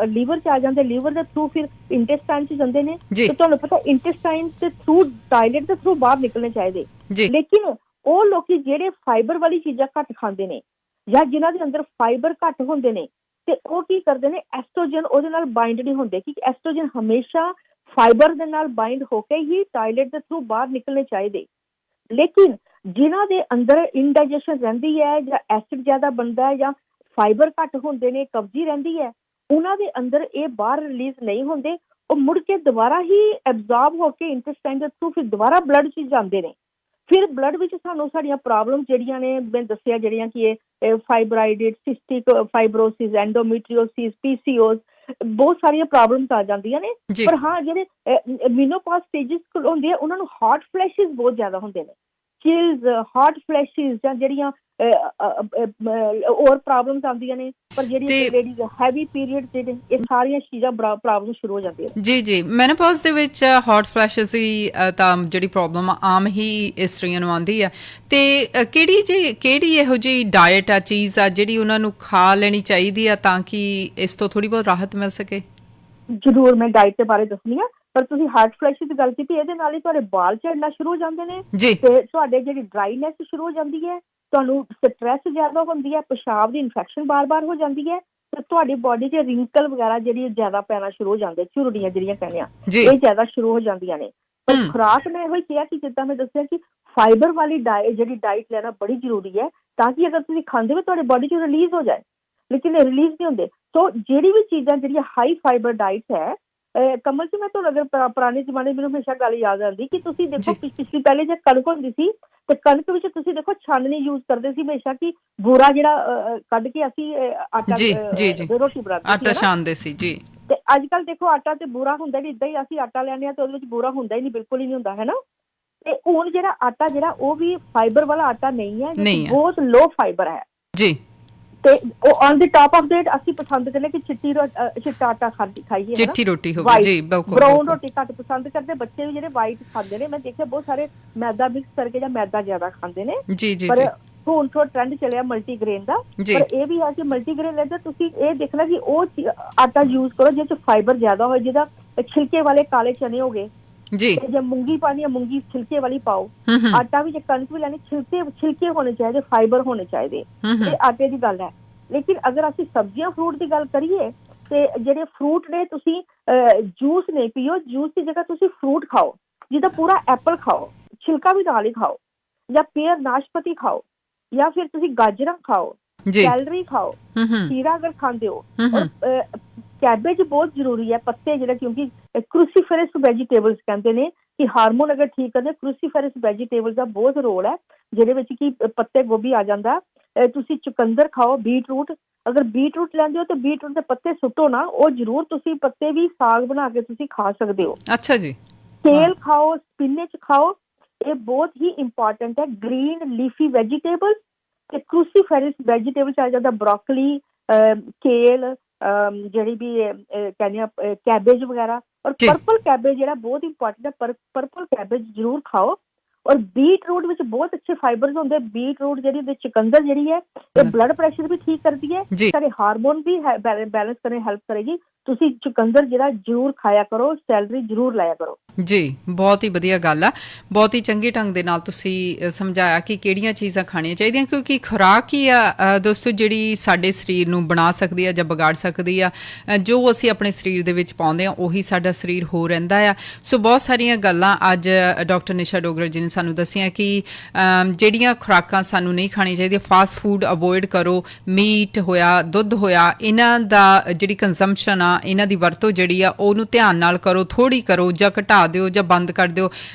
ਲੀਵਰ 'ਚ ਆ ਜਾਂਦੇ, ਲੀਵਰ ਦੇ ਥਰੂ ਫਿਰ ਇੰਟੈਸਟਾਈਨ 'ਚ ਜਾਂਦੇ ਨੇ, ਤੇ ਤੁਹਾਨੂੰ ਪਤਾ ਇੰਟੈਸਟਾਈਨ ਦੇ ਥਰੂ, ਟਾਇਲਟ ਦੇ ਥਰੂ ਬਾਹਰ ਨਿਕਲਣੇ ਚਾਹੀਦੇ। ਲੇਕਿਨ ਉਹ ਲੋਕੀ ਜਿਹੜੇ ਫਾਈਬਰ ਵਾਲੀ ਚੀਜ਼ਾਂ ਘੱਟ ਖਾਂਦੇ ਨੇ, ਜਾਂ ਜਿਨ੍ਹਾਂ ਦੇ ਅੰਦਰ ਫਾਈਬਰ ਘੱਟ ਹੁੰਦੇ ਨੇ, ਤੇ ਉਹ ਕੀ ਕਰਦੇ ਨੇ, ਐਸਟ੍ਰੋਜਨ ਉਹਦੇ ਨਾਲ ਬਾਈਂਡ ਨਹੀਂ ਹੁੰਦੇ, ਕਿਉਂਕਿ ਐਸਟ੍ਰੋਜਨ ਹਮੇਸ਼ਾ ਫਾਈਬਰ ਦੇ ਨਾਲ ਬਾਈਂਡ ਹੋ ਕੇ ਹੀ ਟਾਇਲਟ ਦੇ ਥਰੂ ਬਾਹਰ ਨਿਕਲਣੇ ਚਾਹੀਦੇ। ਲੇਕਿਨ ਜਿਨ੍ਹਾਂ ਦੇ ਅੰਦਰ ਇਨਡਾਈਜੈਸ਼ਨ ਰਹਿੰਦੀ ਹੈ, ਜਾਂ ਐਸਿਡ ਜ਼ਿਆਦਾ ਬਣਦਾ ਹੈ, ਜਾਂ ਫਾਈਬਰ ਘੱਟ ਹੁੰਦੇ ਨੇ, ਕਬਜ਼ੀ ਰਹਿੰਦੀ ਹੈ, ਉਹਨਾਂ ਦੇ ਅੰਦਰ ਇਹ ਬਾਹਰ ਰਿਲੀਜ਼ ਨਹੀਂ ਹੁੰਦੇ, ਉਹ ਮੁੜ ਕੇ ਦੁਬਾਰਾ ਹੀ ਐਬਜ਼ੌਰਬ ਹੋ ਕੇ ਇੰਟੈਸਟਾਈਨ ਦੇ ਥਰੂ ਫਿਰ ਦੁਬਾਰਾ ਬਲੱਡ 'ਚ ਜਾਂਦੇ ਨੇ। ਫਿਰ ਬਲੱਡ ਵਿੱਚ ਸਾਨੂੰ ਸਾਡੀਆਂ ਪ੍ਰੋਬਲਮ ਜਿਹੜੀਆਂ ਨੇ ਮੈਂ ਦੱਸਿਆ, ਜਿਹੜੀਆਂ ਕਿ ਇਹ ਫਾਈਬਰਾਇਡਿਡ, ਸਿਸਟਿਕ ਫਾਈਬਰੋਸਿਸ, ਐਂਡੋਮੀਟਰੀਓਸਿਸ, PCOS, ਬਹੁਤ ਸਾਰੀਆਂ ਪ੍ਰੋਬਲਮਸ ਆ ਜਾਂਦੀਆਂ ਨੇ। ਪਰ ਹਾਂ, ਜਿਹੜੇ ਮੀਨੋਪਾਜ਼ ਸਟੇਜਿਸ ਹੁੰਦੇ ਆ, ਉਹਨਾਂ ਨੂੰ ਹਾਰਟ ਫਲੈਸ਼ਿਸ ਬਹੁਤ ਜ਼ਿਆਦਾ ਹੁੰਦੇ ਨੇ, ਚਿਲਸ, ਹਾਰਟ ਫਲੈਸ਼ਿਸ, ਜਾਂ ਜਿਹੜੀਆਂ ਹੋਰ ਪ੍ਰੋਬਲਮਸ ਆਉਂਦੀਆਂ ਨੇ। ਪਰ ਜਿਹੜੀਆਂ ਲੇਡੀਜ਼ ਹੈਵੀ ਪੀਰੀਅਡ ਜਿਹੜੇ, ਇਹ ਸਾਰੀਆਂ ਚੀਜ਼ਾਂ ਪ੍ਰੋਬਲਮ ਸ਼ੁਰੂ ਹੋ ਜਾਂਦੀਆਂ ਨੇ। ਜੀ ਮੈਨੋਪੌਜ਼ ਦੇ ਵਿੱਚ ਹਾਰਟ ਫਲੈਸ਼ਿਸ ਦੀ ਤਾਂ ਜਿਹੜੀ ਪ੍ਰੋਬਲਮ ਆਮ ਹੀ ਇਸਤਰੀਆਂ ਨੂੰ ਆਉਂਦੀ ਆ, ਤੇ ਕਿਹੜੀ ਇਹੋ ਜਿਹੀ ਡਾਇਟ ਆ, ਚੀਜ਼ ਆ ਜਿਹੜੀ ਉਹਨਾਂ ਨੂੰ ਖਾ ਲੈਣੀ ਚਾਹੀਦੀ ਆ ਤਾਂ ਕਿ ਇਸ ਤੋਂ ਥੋੜੀ ਬਹੁਤ ਰਾਹਤ ਮਿਲ ਸਕੇ? ਜ਼ਰੂਰ, ਮੈਂ ਡਾਇਟ ਦੇ ਬਾਰੇ ਦੱਸਣੀ ਆ। ਪਰ ਤੁਸੀਂ ਹਾਰਟ ਫਲੈਸ਼ਿਸ ਦੀ ਗੱਲ ਕੀਤੀ, ਇਹਦੇ ਨਾਲ ਹੀ ਤੁਹਾਡੇ ਵਾਲ ਝੜਨਾ ਸ਼ੁਰੂ ਹੋ ਜਾਂਦੇ ਨੇ, ਤੇ ਤੁਹਾਡੇ ਜਿਹੜੀ ਡਰਾਈਨੈਸ ਸ਼ੁਰੂ ਹੋ ਜਾਂਦੀ ਹੈ, ਤੁਹਾਨੂੰ ਸਟ੍ਰੈਸ ਜ਼ਿਆਦਾ ਹੁੰਦੀ ਹੈ, ਪਿਸ਼ਾਬ ਦੀ ਇਨਫੈਕਸ਼ਨ ਬਾਰ-ਬਾਰ ਹੋ ਜਾਂਦੀ ਹੈ, ਤੇ ਤੁਹਾਡੀ ਬੋਡੀ 'ਚ ਰਿੰਕਲ ਵਗੈਰਾ ਜਿਹੜੀ ਜ਼ਿਆਦਾ ਪੈਣਾ ਸ਼ੁਰੂ ਹੋ ਜਾਂਦੇ, ਝੁਰੜੀਆਂ ਜਿਹੜੀਆਂ ਕਹਿੰਦੇ ਆ, ਇਹ ਜ਼ਿਆਦਾ ਸ਼ੁਰੂ ਹੋ ਜਾਂਦੀਆਂ ਨੇ। ਪਰ ਖੁਰਾਕ ਮੈਂ ਇਹੋ ਹੀ ਕਿਹਾ ਕਿ ਜਿੱਦਾਂ ਮੈਂ ਦੱਸਿਆ ਕਿ ਫਾਈਬਰ ਵਾਲੀ ਜਿਹੜੀ ਡਾਇਟ ਲੈਣਾ ਬੜੀ ਜ਼ਰੂਰੀ ਹੈ, ਤਾਂ ਕਿ ਅਗਰ ਤੁਸੀਂ ਖਾਂਦੇ ਹੋ ਤੁਹਾਡੇ ਬੋਡੀ 'ਚ ਰਿਲੀਜ਼ ਹੋ ਜਾਏ, ਲੇਕਿਨ ਇਹ ਰਿਲੀਜ਼ ਨਹੀਂ ਹੁੰਦੇ। ਸੋ ਜਿਹੜੀ ਵੀ ਚੀਜ਼ਾਂ ਜਿਹੜੀਆਂ ਹਾਈ ਫਾਈਬਰ ਡਾਇਟਸ ਹੈ, ਕਮਲ ਜੀ, ਮੈਂ ਤੁਹਾਨੂੰ ਅਗਰ ਪੁਰਾਣੇ ਜ਼ਮਾਨੇ ਮੈਨੂੰ ਹਮੇਸ਼ਾ ਗੱਲ ਯਾਦ ਆਉਂਦੀ ਕਿ ਤੁਸੀਂ ਦੇਖੋ ਪਿਛਲੀ ਪਹਿਲੇ ਜੇ ਕਣਕ ਹੁੰਦੀ ਸੀ ਤੇ ਕਣਕ ਵਿੱਚ ਤੁਸੀਂ ਦੇਖੋ ਛਾਨਣੀ ਯੂਜ਼ ਕਰਦੇ ਸੀ ਹਮੇਸ਼ਾ, ਕਿ ਬੂਰਾ ਜਿਹੜਾ ਕੱਢ ਕੇ ਅਸੀਂ ਆਟਾ ਰੋਟੀ ਬਣਾਉਂਦੇ ਸੀ, ਆਟਾ ਛਾਣਦੇ ਸੀ ਜੀ। ਤੇ ਅੱਜ ਕੱਲ ਦੇਖੋ ਆਟਾ ਤੇ ਬੂਰਾ ਹੁੰਦਾ ਨਹੀਂ, ਏਦਾਂ ਹੀ ਅਸੀਂ ਆਟਾ ਲੈਂਦੇ ਹਾਂ ਤੇ ਉਹਦੇ ਵਿੱਚ ਬੂਰਾ ਹੁੰਦਾ ਹੀ ਨਹੀਂ, ਬਿਲਕੁਲ ਹੀ ਨਹੀਂ ਹੁੰਦਾ, ਹੈ ਨਾ। ਤੇ ਹੁਣ ਜਿਹੜਾ ਆਟਾ ਜਿਹੜਾ ਉਹ ਵੀ ਫਾਈਬਰ ਵਾਲਾ ਆਟਾ ਨਹੀਂ ਹੈ, ਬਹੁਤ ਲੋ ਫਾਈਬਰ ਹੈ ਜੀ। ਤੇ ਉਹ ਔਨ ਦੀ ਟਾਪ ਆਫ ਦੇਟ ਅਸੀਂ ਪਸੰਦ ਕਰਦੇ ਕਿ ਚਿੱਟਾ ਆਟਾ ਖਾਈਏ, ਚਿੱਟੀ ਰੋਟੀ ਹੋਵੇ ਜੀ, ਬਿਲਕੁਲ। ਬਰਾਊਨ ਰੋਟੀ ਘੱਟ ਪਸੰਦ ਕਰਦੇ ਬੱਚੇ ਵੀ, ਜਿਹੜੇ ਵਾਈਟ ਖਾਂਦੇ ਨੇ। ਮੈਂ ਦੇਖਿਆ ਬਹੁਤ ਸਾਰੇ ਮੈਦਾ ਮਿਕਸ ਕਰਕੇ ਜਾਂ ਮੈਦਾ ਜ਼ਿਆਦਾ ਖਾਂਦੇ ਨੇ। ਜੀ ਜੀ। ਪਰ ਹੁਣ ਥੋੜਾ ਟ੍ਰੈਂਡ ਚੱਲਿਆ ਮਲਟੀਗ੍ਰੇਨ ਦਾ, ਪਰ ਇਹ ਵੀ ਹੈ ਕਿ ਮਲਟੀਗ੍ਰੇਨ ਲੈਂਦੇ ਤੁਸੀਂ ਇਹ ਦੇਖਣਾ ਕਿ ਉਹ ਆਟਾ ਯੂਜ਼ ਕਰੋ ਜਿਹਦੇ ਚ ਫਾਈਬਰ ਜ਼ਿਆਦਾ ਹੋਏ, ਜਿਹਦਾ ਛਿਲਕੇ ਵਾਲੇ ਕਾਲੇ ਚਨੇ ਹੋ ਗਏ ਜੀ, ਜੇ ਮੂੰਗੀ ਪਾਣੀ ਹੈ ਮੂੰਗੀ ਛਿਲਕੇ ਵਾਲੀ ਪਾਓ। ਆਟਾ ਵੀ ਜੇ ਕਣਕ ਵੀ ਲੈਣੀ ਛਿਲਕੇ ਹੋਣੇ ਚਾਹੀਦੇ, ਫਾਈਬਰ ਹੋਣੇ ਚਾਹੀਦੇ, ਇਹ ਆਟੇ ਦੀ ਗੱਲ ਹੈ। ਲੇਕਿਨ ਅਗਰ ਅਸੀਂ ਸਬਜ਼ੀਆਂ ਫਰੂਟ ਦੀ ਗੱਲ ਕਰੀਏ ਤੇ ਜਿਹੜੇ ਫਰੂਟ ਨੇ, ਤੁਸੀਂ ਜੂਸ ਨਹੀਂ ਪੀਓ, ਜੂਸ ਦੀ ਜਗ੍ਹਾ ਤੁਸੀਂ ਫਰੂਟ ਖਾਓ, ਜਿਹਦਾ ਪੂਰਾ ਐਪਲ ਖਾਓ, ਛਿਲਕਾ ਵੀ ਨਾਲ ਹੀ ਖਾਓ, ਜਾਂ ਪੇਅਰ ਨਾਸ਼ਪਤੀ ਖਾਓ, ਜਾਂ ਫਿਰ ਤੁਸੀਂ ਗਾਜਰਾਂ ਖਾਓ, ਸੈਲਰੀ ਖਾਓ, ਖੀਰਾ ਅਗਰ ਖਾਂਦੇ ਹੋ। ਔਰ ਕੈਬੇਜ ਬਹੁਤ ਜ਼ਰੂਰੀ ਹੈ, ਪੱਤੇ ਜਿਹੜੇ, ਕਿਉਂਕਿ ਕ੍ਰੂਸੀਫਰਸ ਵੈਜੀਟੇਬਲਸ ਕਹਿੰਦੇ ਨੇ ਕਿ ਹਾਰਮੋਨ ਅਗਰ ਠੀਕ ਕਰਦੇ, ਕ੍ਰੂਸੀਫਰਸ ਵੈਜੀਟੇਬਲ ਦਾ ਬਹੁਤ ਰੋਲ ਹੈ, ਜਿਹਦੇ ਵਿੱਚ ਕਿ ਪੱਤੇ ਗੋਭੀ ਆ ਜਾਂਦਾ। ਤੁਸੀਂ ਚੁਕੰਦਰ ਖਾਓ, ਬੀਟਰੂਟ, ਅਗਰ ਬੀਟਰੂਟ ਲੈਂਦੇ ਹੋ ਤਾਂ ਬੀਟਰੂਟ ਦੇ ਪੱਤੇ ਸੁੱਟੋ ਨਾ, ਉਹ ਜ਼ਰੂਰ ਤੁਸੀਂ ਪੱਤੇ ਵੀ ਸਾਗ ਬਣਾ ਕੇ ਤੁਸੀਂ ਖਾ ਸਕਦੇ ਹੋ। ਅੱਛਾ ਜੀ। ਕੇਲ ਖਾਓ, ਸਪਿਨਚ ਖਾਓ, ਇਹ ਬਹੁਤ ਹੀ ਇੰਪੋਰਟੈਂਟ ਹੈ। ਗ੍ਰੀਨ ਲੀਫੀ ਵੈਜੀਟੇਬਲ ਤੇ ਕ੍ਰੂਸੀਫਰਸ ਵੈਜੀਟੇਬਲ ਆ ਜਾਂਦਾ, ਬਰੋਕਲੀ, ਕੇਲ, ਜਿਹੜੀ ਵੀ ਕਹਿੰਦੇ ਆ ਕੈਬੇਜ ਵਗੈਰਾ। ਔਰ ਪਰਪਲ ਕੈਬੇਜ ਜਿਹੜਾ ਬਹੁਤ ਇੰਪੋਰਟੈਂਟ ਹੈ, ਪਰਪਲ ਕੈਬੇਜ ਜ਼ਰੂਰ ਖਾਓ। ਔਰ ਬੀਟ ਰੂਟ ਵਿੱਚ ਬਹੁਤ ਅੱਛੇ ਫਾਈਬਰਸ ਹੁੰਦੇ। ਬੀਟ ਰੂਟ ਜਿਹੜੀ ਚੁਕੰਦਰ ਜਿਹੜੀ ਹੈ, ਇਹ ਬਲੱਡ ਪ੍ਰੈਸ਼ਰ ਵੀ ਠੀਕ ਕਰਦੀ ਹੈ, ਸਾਡੇ ਹਾਰਮੋਨ ਵੀ ਬੈਲੈਂਸ ਕਰਨ ਹੈਲਪ ਕਰੇਗੀ। ਤੁਸੀਂ ਚੁਕੰਦਰ ਜਿਹੜਾ ਜ਼ਰੂਰ ਖਾਇਆ ਕਰੋ, ਸੈਲਰੀ ਜ਼ਰੂਰ ਲਾਇਆ ਕਰੋ ਜੀ। ਬਹੁਤ ਹੀ ਵਧੀਆ ਗੱਲ ਆ, ਬਹੁਤ ਹੀ ਚੰਗੇ ਢੰਗ ਦੇ ਨਾਲ ਤੁਸੀਂ ਸਮਝਾਇਆ ਕਿ ਕਿਹੜੀਆਂ ਚੀਜ਼ਾਂ ਖਾਣੀਆਂ ਚਾਹੀਦੀਆਂ, ਕਿਉਂਕਿ ਖੁਰਾਕ ਹੀ ਆ ਦੋਸਤੋ ਜਿਹੜੀ ਸਾਡੇ ਸਰੀਰ ਨੂੰ ਬਣਾ ਸਕਦੀ ਆ ਜਾਂ ਵਿਗਾੜ ਸਕਦੀ ਆ। ਜੋ ਅਸੀਂ ਆਪਣੇ ਸਰੀਰ ਦੇ ਵਿੱਚ ਪਾਉਂਦੇ ਹਾਂ ਉਹੀ ਸਾਡਾ ਸਰੀਰ ਹੋ ਰਹਿੰਦਾ ਆ। ਸੋ ਬਹੁਤ ਸਾਰੀਆਂ ਗੱਲਾਂ ਅੱਜ ਡਾਕਟਰ ਨਿਸ਼ਾ ਡੋਗਰਾ ਜੀ ਨੇ ਸਾਨੂੰ ਦੱਸੀਆਂ ਕਿ ਜਿਹੜੀਆਂ ਖੁਰਾਕਾਂ ਸਾਨੂੰ ਨਹੀਂ ਖਾਣੀਆਂ ਚਾਹੀਦੀਆਂ, ਫਾਸਟ ਫੂਡ ਅਵੋਇਡ ਕਰੋ, ਮੀਟ ਹੋਇਆ, ਦੁੱਧ ਹੋਇਆ, ਇਹਨਾਂ ਦਾ ਜਿਹੜੀ ਕੰਜ਼ੰਪਸ਼ਨ ਆ, ਇਹਨਾਂ ਦੀ ਵਰਤੋਂ ਜਿਹੜੀ ਆ ਉਹਨੂੰ ਧਿਆਨ ਨਾਲ ਕਰੋ, ਥੋੜ੍ਹੀ ਕਰੋ ਜਾਂ ਘਟਾ ਦਿਓ ਜਾਂ ਬੰਦ ਕਰ ਦਿਓ,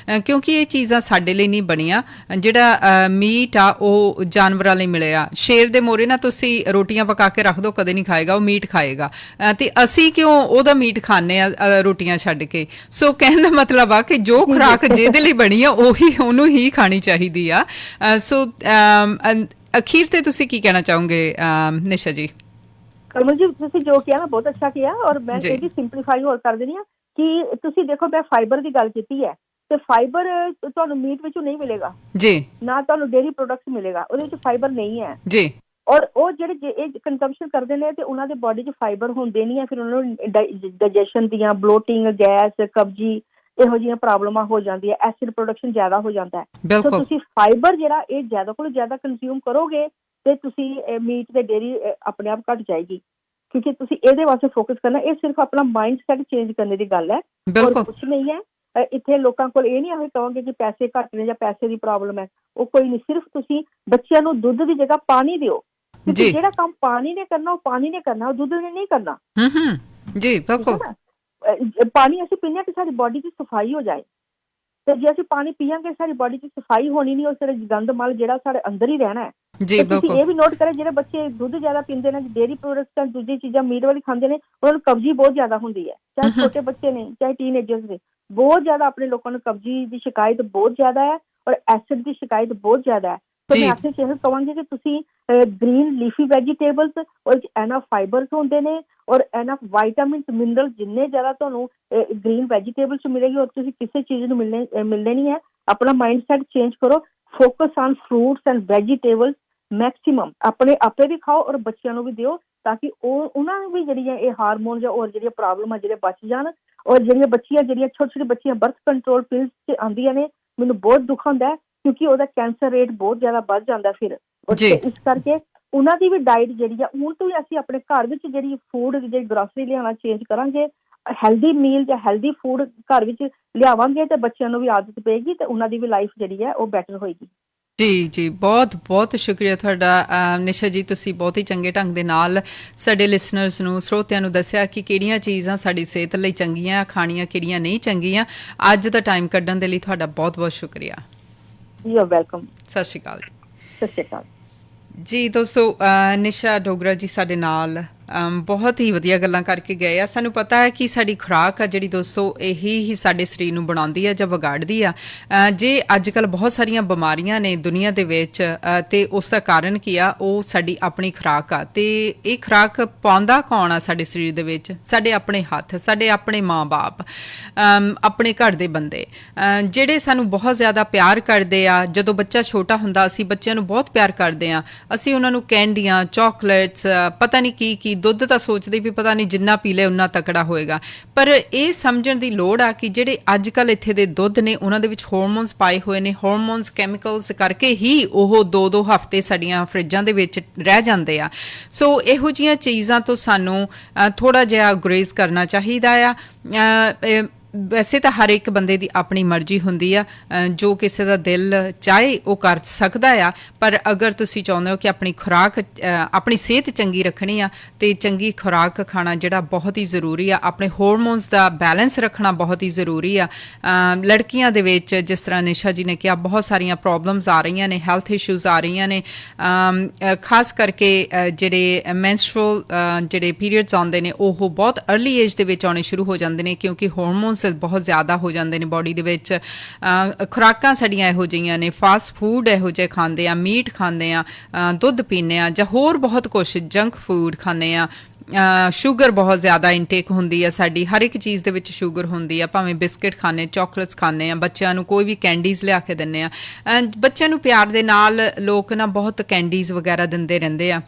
ਕਿਉਂਕਿ ਇਹ ਚੀਜ਼ਾਂ ਸਾਡੇ ਲਈ ਨਹੀਂ ਬਣੀਆਂ। ਜਿਹੜਾ ਮੀਟ ਆ ਉਹ ਜਾਨਵਰਾਂ ਲਈ ਮਿਲਿਆ। ਸ਼ੇਰ ਦੇ ਮੋਰੇ ਨਾ ਤੁਸੀਂ ਰੋਟੀਆਂ ਪਕਾ ਕੇ ਰੱਖ ਦਿਓ, ਕਦੇ ਨਹੀਂ ਖਾਏਗਾ, ਉਹ ਮੀਟ ਖਾਏਗਾ। ਤੇ ਅਸੀਂ ਕਿਉਂ ਉਹਦਾ ਮੀਟ ਖਾਂਦੇ ਆ ਰੋਟੀਆਂ ਛੱਡ ਕੇ। ਸੋ ਕਹਿਣ ਦਾ ਮਤਲਬ ਆ ਕਿ ਜੋ ਖੁਰਾਕ ਜਿਹਦੇ ਲਈ ਬਣੀ ਆ ਉਹਨੂੰ ਹੀ ਖਾਣੀ ਚਾਹੀਦੀ ਆ। ਸੋ ਅਖੀਰ ਤੇ ਤੁਸੀਂ ਕੀ ਕਹਿਣਾ ਚਾਹੋਗੇ ਨਿਸ਼ਾ ਜੀ? ਕਮਲ ਜੀ, ਤੁਸੀਂ ਜੋ ਕਿਹਾ ਨਾ ਬਹੁਤ ਅੱਛਾ ਕਿਹਾ, ਔਰ ਮੈਂ ਇਹ ਵੀ ਸਿੰਪਲੀਫਾਈ ਹੋਰ ਕਰ ਦਿੰਦੀ ਹਾਂ ਕਿ ਤੁਸੀਂ ਦੇਖੋ, ਮੈਂ ਫਾਈਬਰ ਦੀ ਗੱਲ ਕੀਤੀ ਹੈ ਤੇ ਫਾਈਬਰ ਤੁਹਾਨੂੰ ਮੀਟ ਵਿੱਚੋਂ ਨਹੀਂ ਮਿਲੇਗਾ ਜੀ, ਨਾ ਤੁਹਾਨੂੰ ਡੇਅਰੀ ਪ੍ਰੋਡਕਟਸ ਮਿਲੇਗਾ, ਉਹਦੇ ਵਿੱਚ ਫਾਈਬਰ ਨਹੀਂ ਹੈ ਜੀ। ਔਰ ਉਹ ਜਿਹੜੇ ਇਹ ਕੰਜ਼ੰਪਸ਼ਨ ਕਰਦੇ ਨੇ ਤੇ ਉਹਨਾਂ ਦੇ ਬੋਡੀ 'ਚ ਫਾਈਬਰ ਹੁੰਦੇ ਨਹੀਂ ਹੈ, ਫਿਰ ਉਹਨਾਂ ਨੂੰ ਡਾਈਜੈਸ਼ਨ ਦੀਆਂ, ਬਲੋਟਿੰਗ, ਗੈਸ, ਕਬਜੀ, ਇਹੋ ਜਿਹੀਆਂ ਪ੍ਰੋਬਲਮਾਂ ਹੋ ਜਾਂਦੀਆਂ, ਐਸਿਡ ਪ੍ਰੋਡਕਸ਼ਨ ਜ਼ਿਆਦਾ ਹੋ ਜਾਂਦਾ ਹੈ। ਸੋ ਤੁਸੀਂ ਫਾਈਬਰ ਜਿਹੜਾ ਇਹ ਜ਼ਿਆਦਾ ਕੋਲ ਜ਼ਿਆਦਾ ਕੰਜ਼ਿਊਮ ਕਰੋਗੇ ਤੇ ਤੁਸੀਂ ਮੀਟ ਤੇ ਡੇਅਰੀ ਆਪਣੇ ਆਪ ਘਟ ਜਾਏਗੀ, ਕਿਉਂਕਿ ਤੁਸੀਂ ਇਹਦੇ ਵਾਸਤੇ ਫੋਕਸ ਕਰਨਾ। ਇਹ ਸਿਰਫ ਆਪਣਾ ਮਾਈਂਡ ਸੈਟ ਚੇਂਜ ਕਰਨ ਦੀ ਗੱਲ ਹੈ, ਹੋਰ ਕੁਛ ਨਹੀਂ ਹੈ। ਇੱਥੇ ਲੋਕਾਂ ਕੋਲ ਇਹ ਨਹੀਂ ਅਸੀਂ ਕਹਾਂਗੇ ਕਿ ਪੈਸੇ ਘੱਟ ਨੇ ਜਾਂ ਪੈਸੇ ਦੀ ਪ੍ਰੋਬਲਮ ਹੈ, ਉਹ ਕੋਈ ਨਹੀਂ। ਸਿਰਫ ਤੁਸੀਂ ਬੱਚਿਆਂ ਨੂੰ ਦੁੱਧ ਦੀ ਜਗ੍ਹਾ ਪਾਣੀ ਦਿਓ, ਕਿਉਂਕਿ ਜਿਹੜਾ ਕੰਮ ਪਾਣੀ ਨੇ ਕਰਨਾ ਉਹ ਪਾਣੀ ਨੇ ਕਰਨਾ, ਉਹ ਦੁੱਧ ਨੇ ਨਹੀਂ ਕਰਨਾ ਜੀ। ਬਿਲਕੁਲ, ਪਾਣੀ ਅਸੀਂ ਪੀਂਦੇ ਹਾਂ ਕਿ ਸਾਡੀ ਬੋਡੀ 'ਚ ਸਫਾਈ ਹੋ ਜਾਏ, ਤੇ ਜੇ ਅਸੀਂ ਪਾਣੀ ਪੀਵਾਂਗੇ ਸਾਡੀ ਬੋਡੀ 'ਚ ਸਫਾਈ ਹੋਣੀ ਨਹੀਂ, ਉਹ ਸਾਡੇ ਗੰਦ ਮਲ ਜਿਹੜਾ ਸਾਡੇ ਅੰਦਰ ਹੀ ਰਹਿਣਾ ਹੈ ਜੀ। ਤੁਸੀਂ ਇਹ ਵੀ ਨੋਟ ਕਰੇ, ਜਿਹੜੇ ਬੱਚੇ ਦੁੱਧ ਜ਼ਿਆਦਾ ਪੀਂਦੇ ਨੇ, ਡੇਅਰੀ ਪ੍ਰੋਡਕਟਸ, ਦੂਜੀ ਚੀਜ਼ਾਂ ਮੀਟ ਵਾਲੀ ਖਾਂਦੇ ਨੇ, ਉਹਨਾਂ ਨੂੰ ਕਬਜੀ ਬਹੁਤ ਜ਼ਿਆਦਾ ਹੁੰਦੀ ਹੈ, ਚਾਹੇ ਛੋਟੇ ਬੱਚੇ ਨੇ ਚਾਹੇ ਟੀਨਏਜਰਸ ਨੇ। ਬਹੁਤ ਜ਼ਿਆਦਾ ਆਪਣੇ ਲੋਕਾਂ ਨੂੰ ਕਬਜੀ ਦੀ ਸ਼ਿਕਾਇਤ ਬਹੁਤ ਜ਼ਿਆਦਾ ਹੈ, ਔਰ ਐਸਿਡ ਦੀ ਸ਼ਿਕਾਇਤ ਬਹੁਤ ਜ਼ਿਆਦਾ ਹੈ। ਤੇ ਮੈਂ ਆਖਿਰ ਇਹ ਕਹਾਂਗੀ ਕਿ ਤੁਸੀਂ ਗ੍ਰੀਨ ਲੀਫੀ ਵੈਜੀਟੇਬਲਸ, ਉਹਦੇ 'ਚ ਐਨਫ ਫਾਈਬਰਸ ਹੁੰਦੇ ਨੇ ਔਰ ਐਨਫ ਵਾਈਟਾਮਿਨਸ, ਮਿਨਰਲ, ਜਿੰਨੇ ਜ਼ਿਆਦਾ ਤੁਹਾਨੂੰ ਗ੍ਰੀਨ ਵੈਜੀਟੇਬਲਸ ਮਿਲੇਗੀ ਔਰ ਤੁਸੀਂ ਕਿਸੇ ਚੀਜ਼ ਨੂੰ ਮਿਲਣੇ ਨਹੀਂ ਹੈ। ਆਪਣਾ ਮਾਈਂਡ ਸੈਟ ਚੇਂਜ ਕਰੋ, focus on fruits and vegetables maximum, ਆਪਣੇ ਆਪੇ ਵੀ ਖਾਓ ਔਰ ਬੱਚਿਆਂ ਨੂੰ ਵੀ ਦਿਓ, ਤਾਂ ਕਿ ਉਹਨਾਂ ਨੂੰ ਵੀ ਜਿਹੜੀਆਂ ਇਹ ਹਾਰਮੋਨ ਜਾਂ ਹੋਰ ਜਿਹੜੀਆਂ ਪ੍ਰੋਬਲਮ ਆ ਜਿਹੜੇ ਬਚ ਜਾਣ। ਔਰ ਜਿਹੜੀਆਂ ਬੱਚੀਆਂ, ਜਿਹੜੀਆਂ ਛੋਟੀ ਛੋਟੀ ਬੱਚੀਆਂ ਬਰਥ ਕੰਟਰੋਲ ਪਿਲਸ 'ਚ ਆਉਂਦੀਆਂ ਨੇ, ਮੈਨੂੰ ਬਹੁਤ ਦੁੱਖ ਹੁੰਦਾ, ਕਿਉਂਕਿ ਉਹਦਾ ਕੈਂਸਰ ਰੇਟ ਬਹੁਤ ਜ਼ਿਆਦਾ ਵੱਧ ਜਾਂਦਾ ਫਿਰ। ਇਸ ਕਰਕੇ ਉਹਨਾਂ ਦੀ ਵੀ ਡਾਇਟ ਜਿਹੜੀ ਆ, ਹੁਣ ਤੋਂ ਹੀ ਅਸੀਂ ਆਪਣੇ ਘਰ ਵਿੱਚ ਜਿਹੜੀ ਫੂਡ, ਜਿਹੜੀ ਗਰੋਸਰੀ ਲਿਆਉਣਾ ਚੇਂਜ ਕਰਾਂਗੇ, ਹੈਲਦੀ ਮੀਲ ਜਾਂ ਹੈਲਦੀ ਫੂਡ ਘਰ ਵਿੱਚ ਲਿਆਵਾਂਗੇ ਤੇ ਬੱਚਿਆਂ ਨੂੰ ਵੀ ਆਦਤ ਪਏਗੀ ਤੇ ਉਹਨਾਂ ਦੀ ਵੀ ਲਾਈਫ ਜਿਹੜੀ ਹੈ ਉਹ ਬੈਟਰ ਹੋਏਗੀ। ਜੀ ਬਹੁਤ ਬਹੁਤ ਸ਼ੁਕਰੀਆ ਤੁਹਾਡਾ ਨਿਸ਼ਾ ਜੀ। ਤੁਸੀਂ ਬਹੁਤ ਹੀ ਚੰਗੇ ਢੰਗ ਦੇ ਨਾਲ ਸਾਡੇ ਲਿਸਨਰਸ ਨੂੰ, ਸਰੋਤਿਆਂ ਨੂੰ ਦੱਸਿਆ ਕਿ ਕਿਹੜੀਆਂ ਚੀਜ਼ਾਂ ਸਾਡੀ ਸਿਹਤ ਲਈ ਚੰਗੀਆਂ, ਖਾਣੀਆਂ ਕਿਹੜੀਆਂ ਨਹੀਂ ਚੰਗੀਆਂ। ਅੱਜ ਦਾ ਟਾਈਮ ਕੱਢਣ ਦੇ ਲਈ ਤੁਹਾਡਾ ਬਹੁਤ ਬਹੁਤ ਸ਼ੁਕਰੀਆ। You are welcome. ਸਤਿ ਸ਼੍ਰੀ ਅਕਾਲ। ਸਤਿ ਸ਼੍ਰੀ ਅਕਾਲ ਜੀ। ਦੋਸਤੋ, ਨਿਸ਼ਾ ਡੋਗਰਾ ਜੀ ਸਾਡੇ ਨਾਲ ਬਹੁਤ ਹੀ ਵਧੀਆ ਗੱਲਾਂ ਕਰਕੇ ਗਏ ਆ। ਸਾਨੂੰ ਪਤਾ ਹੈ ਕਿ ਸਾਡੀ ਖੁਰਾਕ ਆ ਜਿਹੜੀ ਦੋਸਤੋ, ਇਹੀ ਹੀ ਸਾਡੇ ਸਰੀਰ ਨੂੰ ਬਣਾਉਂਦੀ ਆ ਜਾਂ ਵਿਗਾੜਦੀ ਆ। ਜੇ ਅੱਜ ਕੱਲ੍ਹ ਬਹੁਤ ਸਾਰੀਆਂ ਬਿਮਾਰੀਆਂ ਨੇ ਦੁਨੀਆ ਦੇ ਵਿੱਚ, ਤੇ ਉਸ ਦਾ ਕਾਰਨ ਕੀ ਆ? ਉਹ ਸਾਡੀ ਆਪਣੀ ਖੁਰਾਕ ਆ। ਤੇ ਇਹ ਖੁਰਾਕ ਪਾਉਂਦਾ ਕੌਣ ਆ ਸਾਡੇ ਸਰੀਰ ਦੇ ਵਿੱਚ? ਸਾਡੇ ਆਪਣੇ ਹੱਥ, ਸਾਡੇ ਆਪਣੇ ਮਾਂ-ਬਾਪ, ਆਪਣੇ ਘਰ ਦੇ ਬੰਦੇ, ਜਿਹੜੇ ਸਾਨੂੰ ਬਹੁਤ ਜ਼ਿਆਦਾ ਪਿਆਰ ਕਰਦੇ ਆ। ਜਦੋਂ ਬੱਚਾ ਛੋਟਾ ਹੁੰਦਾ, ਅਸੀਂ ਬੱਚਿਆਂ ਨੂੰ ਬਹੁਤ ਪਿਆਰ ਕਰਦੇ ਆ। ਅਸੀਂ ਉਹਨਾਂ ਨੂੰ ਕੈਂਡੀਆਂ, ਚਾਕਲੇਟਸ, ਪਤਾ ਨਹੀਂ ਕੀ ਦੁੱਧ ਤਾਂ ਸੋਚਦੇ ਵੀ ਪਤਾ ਨਹੀਂ ਜਿੰਨਾ ਪੀ ਲੈ ਉਨਾ ਤਕੜਾ ਹੋਏਗਾ। ਪਰ ਇਹ ਸਮਝਣ ਦੀ ਲੋੜ ਆ ਕਿ ਜਿਹੜੇ ਅੱਜ ਕੱਲ੍ਹ ਇੱਥੇ ਦੇ ਦੁੱਧ ਨੇ ਉਹਨਾਂ ਦੇ ਵਿੱਚ ਹਾਰਮੋਨਸ ਪਾਏ ਹੋਏ ਨੇ। ਹਾਰਮੋਨਸ, ਕੈਮੀਕਲਸ ਕਰਕੇ ਹੀ ਉਹ 2-2 ਹਫ਼ਤੇ ਸਾਡੀਆਂ ਫਰਿੱਜਾਂ ਦੇ ਵਿੱਚ ਰਹਿ ਜਾਂਦੇ ਆ। ਸੋ ਇਹੋ ਜਿਹੀਆਂ ਚੀਜ਼ਾਂ ਤੋਂ ਸਾਨੂੰ ਥੋੜ੍ਹਾ ਜਿਹਾ ਗੁਰੇਜ਼ ਕਰਨਾ ਚਾਹੀਦਾ ਆ। ਵੈਸੇ ਤਾਂ ਹਰ ਇੱਕ ਬੰਦੇ ਦੀ ਆਪਣੀ ਮਰਜ਼ੀ ਹੁੰਦੀ ਆ, ਜੋ ਕਿਸੇ ਦਾ ਦਿਲ ਚਾਹੇ ਉਹ ਕਰ ਸਕਦਾ ਆ। ਪਰ ਅਗਰ ਤੁਸੀਂ ਚਾਹੁੰਦੇ ਹੋ ਕਿ ਆਪਣੀ ਖੁਰਾਕ, ਆਪਣੀ ਸਿਹਤ ਚੰਗੀ ਰੱਖਣੀ ਆ, ਤੇ ਚੰਗੀ ਖੁਰਾਕ ਖਾਣਾ ਜਿਹੜਾ ਬਹੁਤ ਹੀ ਜ਼ਰੂਰੀ ਆ। ਆਪਣੇ ਹਾਰਮੋਨਸ ਦਾ ਬੈਲੈਂਸ ਰੱਖਣਾ ਬਹੁਤ ਹੀ ਜ਼ਰੂਰੀ ਆ। ਲੜਕੀਆਂ ਦੇ ਵਿੱਚ, ਜਿਸ ਤਰ੍ਹਾਂ ਨਿਸ਼ਾ ਜੀ ਨੇ ਕਿਹਾ, ਬਹੁਤ ਸਾਰੀਆਂ ਪ੍ਰੋਬਲਮਸ ਆ ਰਹੀਆਂ ਨੇ, ਹੈਲਥ ਇਸ਼ੂਜ਼ ਆ ਰਹੀਆਂ ਨੇ। ਖਾਸ ਕਰਕੇ ਜਿਹੜੇ ਮੈਂਸਟਰੂਅਲ ਜਿਹੜੇ ਪੀਰੀਅਡਸ ਆਉਂਦੇ ਨੇ, ਉਹ ਬਹੁਤ ਅਰਲੀ ਏਜ ਦੇ ਵਿੱਚ ਆਉਣੇ ਸ਼ੁਰੂ ਹੋ ਜਾਂਦੇ ਨੇ, ਕਿਉਂਕਿ ਹਾਰਮੋਨਸ ਬਹੁਤ ਜ਼ਿਆਦਾ ਹੋ ਜਾਂਦੇ ਨੇ ਬੋਡੀ ਦੇ ਵਿੱਚ। ਖੁਰਾਕਾਂ ਸਾਡੀਆਂ ਇਹੋ ਜਿਹੀਆਂ ਨੇ, ਫਾਸਟ ਫੂਡ ਇਹੋ ਜਿਹੇ ਖਾਂਦੇ ਆ, ਮੀਟ ਖਾਂਦੇ ਆ, ਦੁੱਧ ਪੀਂਦੇ ਆ, ਜਾਂ ਹੋਰ ਬਹੁਤ ਕੁਛ, ਜੰਕ ਫੂਡ ਖਾਂਦੇ ਆ। ਸ਼ੂਗਰ ਬਹੁਤ ਜ਼ਿਆਦਾ ਇਨਟੇਕ ਹੁੰਦੀ ਆ ਸਾਡੀ, ਹਰ ਇੱਕ ਚੀਜ਼ ਦੇ ਵਿੱਚ ਸ਼ੂਗਰ ਹੁੰਦੀ ਆ। ਭਾਵੇਂ ਬਿਸਕਿਟ ਖਾਂਦੇ, ਚਾਕਲੇਟਸ ਖਾਂਦੇ ਆ, ਬੱਚਿਆਂ ਨੂੰ ਕੋਈ ਵੀ ਕੈਂਡੀਜ਼ ਲਿਆ ਕੇ ਦਿੰਦੇ ਆ। ਬੱਚਿਆਂ ਨੂੰ ਪਿਆਰ ਦੇ ਨਾਲ ਲੋਕ ਨਾ ਬਹੁਤ ਕੈਂਡੀਜ਼ ਵਗੈਰਾ ਦਿੰਦੇ ਰਹਿੰਦੇ ਆ।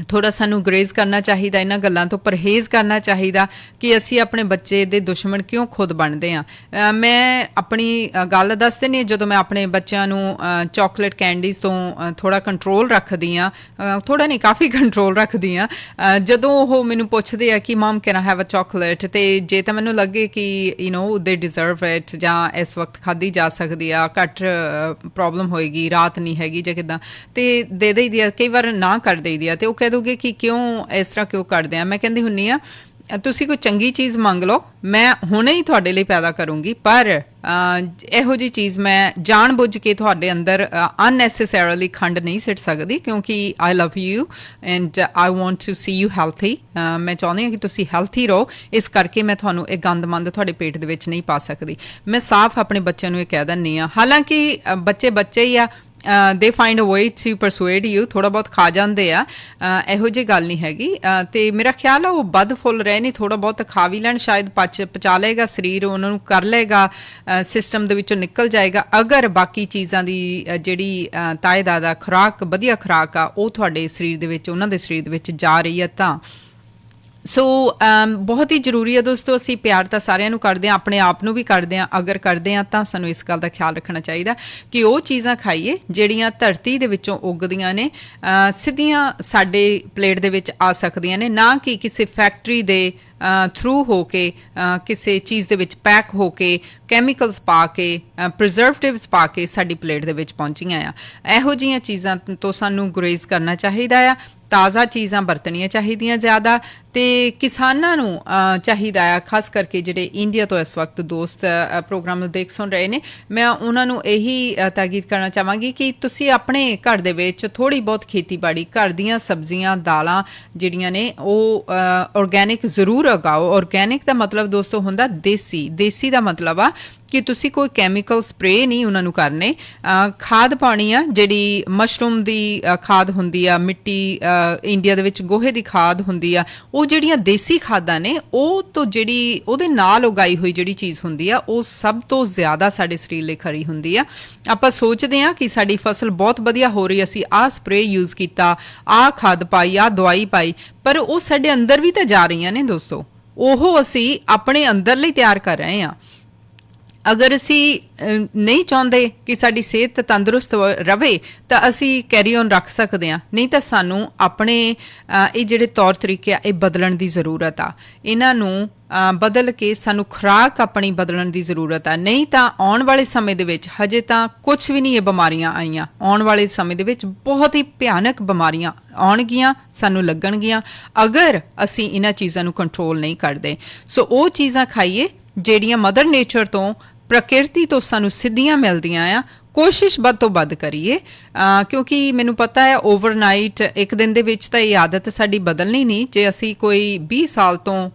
ਥੋੜ੍ਹਾ ਸਾਨੂੰ ਗਰੇਜ਼ ਕਰਨਾ ਚਾਹੀਦਾ, ਇਹਨਾਂ ਗੱਲਾਂ ਤੋਂ ਪਰਹੇਜ਼ ਕਰਨਾ ਚਾਹੀਦਾ ਕਿ ਅਸੀਂ ਆਪਣੇ ਬੱਚੇ ਦੇ ਦੁਸ਼ਮਣ ਕਿਉਂ ਖੁਦ ਬਣਦੇ ਹਾਂ। ਮੈਂ ਆਪਣੀ ਗੱਲ ਦੱਸ ਦਿੰਦੀ ਹਾਂ, ਜਦੋਂ ਮੈਂ ਆਪਣੇ ਬੱਚਿਆਂ ਨੂੰ ਚਾਕਲੇਟ ਕੈਂਡੀਜ਼ ਤੋਂ ਥੋੜ੍ਹਾ ਕੰਟਰੋਲ ਰੱਖਦੀ ਹਾਂ, ਥੋੜ੍ਹਾ ਨਹੀਂ ਕਾਫੀ ਕੰਟਰੋਲ ਰੱਖਦੀ ਹਾਂ। ਜਦੋਂ ਉਹ ਮੈਨੂੰ ਪੁੱਛਦੇ ਆ ਕਿ mum can I have a chocolate, ਅਤੇ ਜੇ ਤਾਂ ਮੈਨੂੰ ਲੱਗੇ ਕਿ ਦੇ ਡਿਜ਼ਰਵ ਇਟ, ਜਾਂ ਇਸ ਵਕਤ ਖਾਧੀ ਜਾ ਸਕਦੀ ਆ, ਘੱਟ ਪ੍ਰੋਬਲਮ ਹੋਏਗੀ, ਰਾਤ ਨਹੀਂ ਹੈਗੀ ਜਾਂ ਕਿੱਦਾਂ, ਅਤੇ ਦੇ ਦੇਈਦੀ ਆ। ਕਈ ਵਾਰ ਨਾ ਕਰ ਦੇਈਦੀ ਆ, ਅਤੇ ਉਹ ਕਹਿ ਦੋਗੇ ਕਿ ਕਿਉਂ ਇਸ ਤਰ੍ਹਾਂ ਕਿਉਂ ਕਰਦੇ ਆ। ਮੈਂ ਕਹਿੰਦੀ ਹੁੰਦੀ ਆ, ਤੁਸੀਂ ਕੋਈ ਚੰਗੀ ਚੀਜ਼ ਮੰਗ ਲਓ, ਮੈਂ ਹੁਣੇ ਹੀ ਤੁਹਾਡੇ ਲਈ ਪੈਦਾ ਕਰੂੰਗੀ, ਪਰ ਇਹੋ ਜਿਹੀ ਚੀਜ਼ ਮੈਂ ਜਾਣ ਬੁੱਝ ਕੇ ਤੁਹਾਡੇ ਅੰਦਰ ਅਨਨੈਸੈਸਰੀਲੀ ਖੰਡ ਨਹੀਂ ਸਿੱਟ ਸਕਦੀ, ਕਿਉਂਕਿ I love you and I want to see you healthy. ਮੈਂ ਚਾਹੁੰਦੀ ਹਾਂ ਕਿ ਤੁਸੀਂ ਹੈਲਥੀ ਰਹੋ, ਇਸ ਕਰਕੇ ਮੈਂ ਤੁਹਾਨੂੰ ਇਹ ਗੰਦਮੰਦ ਤੁਹਾਡੇ ਪੇਟ ਦੇ ਵਿੱਚ ਨਹੀਂ ਪਾ ਸਕਦੀ। ਮੈਂ ਸਾਫ਼ ਆਪਣੇ ਬੱਚਿਆਂ ਨੂੰ ਇਹ ਕਹਿ ਦਿੰਦੀ ਹਾਂ। ਹਾਲਾਂਕਿ ਬੱਚੇ ਹੀ ਆ, they find a way to persuade you, ਥੋੜ੍ਹਾ ਬਹੁਤ ਖਾ ਜਾਂਦੇ ਆ, ਇਹੋ ਜਿਹੀ ਗੱਲ ਨਹੀਂ ਹੈਗੀ। ਅਤੇ ਮੇਰਾ ਖਿਆਲ ਆ ਉਹ ਵੱਧ ਫੁੱਲ ਰਹੇ ਨੇ, ਥੋੜ੍ਹਾ ਬਹੁਤ ਖਾ ਵੀ ਲੈਣ, ਸ਼ਾਇਦ ਪਚਾ ਲਏਗਾ ਸਰੀਰ, ਉਹਨਾਂ ਨੂੰ ਕਰ ਲਏਗਾ, ਸਿਸਟਮ ਦੇ ਵਿੱਚੋਂ ਨਿਕਲ ਜਾਏਗਾ। ਅਗਰ ਬਾਕੀ ਚੀਜ਼ਾਂ ਦੀ ਜਿਹੜੀ ਤਾਇਦਾਦ ਖੁਰਾਕ, ਵਧੀਆ ਖੁਰਾਕ ਆ, ਉਹ ਤੁਹਾਡੇ ਸਰੀਰ ਦੇ ਵਿੱਚ, ਉਹਨਾਂ ਦੇ ਸਰੀਰ ਦੇ ਵਿੱਚ ਜਾ ਰਹੀ ਹੈ ਤਾਂ। ਸੋ ਬਹੁਤ ਹੀ ਜ਼ਰੂਰੀ ਹੈ ਦੋਸਤੋ, ਅਸੀਂ ਪਿਆਰ ਤਾਂ ਸਾਰਿਆਂ ਨੂੰ ਕਰਦੇ ਹਾਂ, ਆਪਣੇ ਆਪ ਨੂੰ ਵੀ ਕਰਦੇ ਹਾਂ। ਅਗਰ ਕਰਦੇ ਹਾਂ ਤਾਂ ਸਾਨੂੰ ਇਸ ਗੱਲ ਦਾ ਖਿਆਲ ਰੱਖਣਾ ਚਾਹੀਦਾ ਕਿ ਉਹ ਚੀਜ਼ਾਂ ਖਾਈਏ ਜਿਹੜੀਆਂ ਧਰਤੀ ਦੇ ਵਿੱਚੋਂ ਉੱਗਦੀਆਂ ਨੇ, ਸਿੱਧੀਆਂ ਸਾਡੇ ਪਲੇਟ ਦੇ ਵਿੱਚ ਆ ਸਕਦੀਆਂ ਨੇ, ਨਾ ਕਿ ਕਿਸੇ ਫੈਕਟਰੀ ਦੇ ਥਰੂ ਹੋ ਕੇ, ਕਿਸੇ ਚੀਜ਼ ਦੇ ਵਿੱਚ ਪੈਕ ਹੋ ਕੇ, ਕੈਮੀਕਲਸ ਪਾ ਕੇ, ਪ੍ਰੀਜ਼ਰਵੇਟਿਵਸ ਪਾ ਕੇ ਸਾਡੀ ਪਲੇਟ ਦੇ ਵਿੱਚ ਪਹੁੰਚੀਆਂ ਆ। ਇਹੋ ਜਿਹੀਆਂ ਚੀਜ਼ਾਂ ਤੋਂ ਸਾਨੂੰ ਗੁਰੇਜ਼ ਕਰਨਾ ਚਾਹੀਦਾ ਆ। ਤਾਜ਼ਾ ਚੀਜ਼ਾਂ ਵਰਤਣੀਆਂ ਚਾਹੀਦੀਆਂ ਜ਼ਿਆਦਾ, ਅਤੇ ਕਿਸਾਨਾਂ ਨੂੰ ਚਾਹੀਦਾ ਆ, ਖਾਸ ਕਰਕੇ ਜਿਹੜੇ ਇੰਡੀਆ ਤੋਂ ਇਸ ਵਕਤ ਦੋਸਤ ਪ੍ਰੋਗਰਾਮ ਨੂੰ ਦੇਖ ਸੁਣ ਰਹੇ ਨੇ, ਮੈਂ ਉਹਨਾਂ ਨੂੰ ਇਹੀ ਤਾਕੀਦ ਕਰਨਾ ਚਾਹਾਂਗੀ ਕਿ ਤੁਸੀਂ ਆਪਣੇ ਘਰ ਦੇ ਵਿੱਚ ਥੋੜ੍ਹੀ ਬਹੁਤ ਖੇਤੀਬਾੜੀ, ਘਰ ਦੀਆਂ ਸਬਜ਼ੀਆਂ, ਦਾਲਾਂ ਜਿਹੜੀਆਂ ਨੇ ਉਹ ਔਰਗੈਨਿਕ ਜ਼ਰੂਰ ਉਗਾਓ। ਔਰਗੈਨਿਕ ਦਾ ਮਤਲਬ ਦੋਸਤੋ ਹੁੰਦਾ ਦੇਸੀ। ਦੇਸੀ ਦਾ ਮਤਲਬ ਆ ਕਿ ਤੁਸੀਂ ਕੋਈ ਕੈਮੀਕਲ ਸਪਰੇ ਨਹੀਂ ਉਹਨਾਂ ਨੂੰ ਕਰਨੇ। ਖਾਦ ਪਾਉਣੀ ਆ, ਜਿਹੜੀ ਮਸ਼ਰੂਮ ਦੀ ਖਾਦ ਹੁੰਦੀ ਆ, ਮਿੱਟੀ ਇੰਡੀਆ ਦੇ ਵਿੱਚ ਗੋਹੇ ਦੀ ਖਾਦ ਹੁੰਦੀ ਆ, ਉਹ ਜਿਹੜੀਆਂ ਦੇਸੀ ਖਾਦਾਂ ਨੇ, ਉਹ ਤੋਂ ਜਿਹੜੀ ਉਹਦੇ ਨਾਲ ਉਗਾਈ ਹੋਈ ਜਿਹੜੀ ਚੀਜ਼ ਹੁੰਦੀ ਆ, ਉਹ ਸਭ ਤੋਂ ਜ਼ਿਆਦਾ ਸਾਡੇ ਸਰੀਰ ਲਈ ਖਰੀ ਹੁੰਦੀ ਆ। ਆਪਾਂ ਸੋਚਦੇ ਹਾਂ ਕਿ ਸਾਡੀ ਫਸਲ ਬਹੁਤ ਵਧੀਆ ਹੋ ਰਹੀ, ਅਸੀਂ ਆਹ ਸਪਰੇ ਯੂਜ਼ ਕੀਤਾ, ਆਹ ਖਾਦ ਪਾਈ, ਆਹ ਦਵਾਈ ਪਾਈ, ਪਰ ਉਹ ਸਾਡੇ ਅੰਦਰ ਵੀ ਤਾਂ ਜਾ ਰਹੀਆਂ ਨੇ ਦੋਸਤੋ। ਉਹ ਅਸੀਂ ਆਪਣੇ ਅੰਦਰ ਲਈ ਤਿਆਰ ਕਰ ਰਹੇ ਹਾਂ। ਅਗਰ ਅਸੀਂ ਨਹੀਂ ਚਾਹੁੰਦੇ ਕਿ ਸਾਡੀ ਸਿਹਤ ਤੰਦਰੁਸਤ ਰਵੇ ਤਾਂ ਅਸੀਂ ਕੈਰੀ ਔਨ ਰੱਖ ਸਕਦੇ ਹਾਂ, ਨਹੀਂ ਤਾਂ ਸਾਨੂੰ ਆਪਣੇ ਇਹ ਜਿਹੜੇ ਤੌਰ ਤਰੀਕੇ ਆ ਇਹ ਬਦਲਣ ਦੀ ਜ਼ਰੂਰਤ ਆ। ਇਹਨਾਂ ਨੂੰ ਬਦਲ ਕੇ ਸਾਨੂੰ ਖੁਰਾਕ ਆਪਣੀ ਬਦਲਣ ਦੀ ਜ਼ਰੂਰਤ ਆ, ਨਹੀਂ ਤਾਂ ਆਉਣ ਵਾਲੇ ਸਮੇਂ ਦੇ ਵਿੱਚ ਹਜੇ ਤਾਂ ਕੁਝ ਵੀ ਨਹੀਂ ਇਹ ਬਿਮਾਰੀਆਂ ਆਈਆਂ, ਆਉਣ ਵਾਲੇ ਸਮੇਂ ਦੇ ਵਿੱਚ ਬਹੁਤ ਹੀ ਭਿਆਨਕ ਬਿਮਾਰੀਆਂ ਆਉਣਗੀਆਂ, ਸਾਨੂੰ ਲੱਗਣਗੀਆਂ ਅਗਰ ਅਸੀਂ ਇਹਨਾਂ ਚੀਜ਼ਾਂ ਨੂੰ ਕੰਟਰੋਲ ਨਹੀਂ ਕਰਦੇ। ਸੋ ਉਹ ਚੀਜ਼ਾਂ ਖਾਈਏ ਜਿਹੜੀਆਂ ਮਦਰ ਨੇਚਰ ਤੋਂ ਪ੍ਰਕਿਰਤੀ ਤੋਂ ਸਾਨੂੰ ਸਿੱਧੀਆਂ ਮਿਲਦੀਆਂ ਆ। ਕੋਸ਼ਿਸ਼ ਵੱਧ ਤੋਂ ਵੱਧ ਕਰੀਏ ਕਿਉਂਕਿ ਮੈਨੂੰ ਪਤਾ ਹੈ ਓਵਰਨਾਈਟ ਇੱਕ ਦਿਨ ਦੇ ਵਿੱਚ ਤਾਂ ਇਹ ਆਦਤ ਸਾਡੀ ਬਦਲਣੀ ਨਹੀਂ। ਜੇ ਅਸੀਂ ਕੋਈ 20 ਸਾਲ ਤੋਂ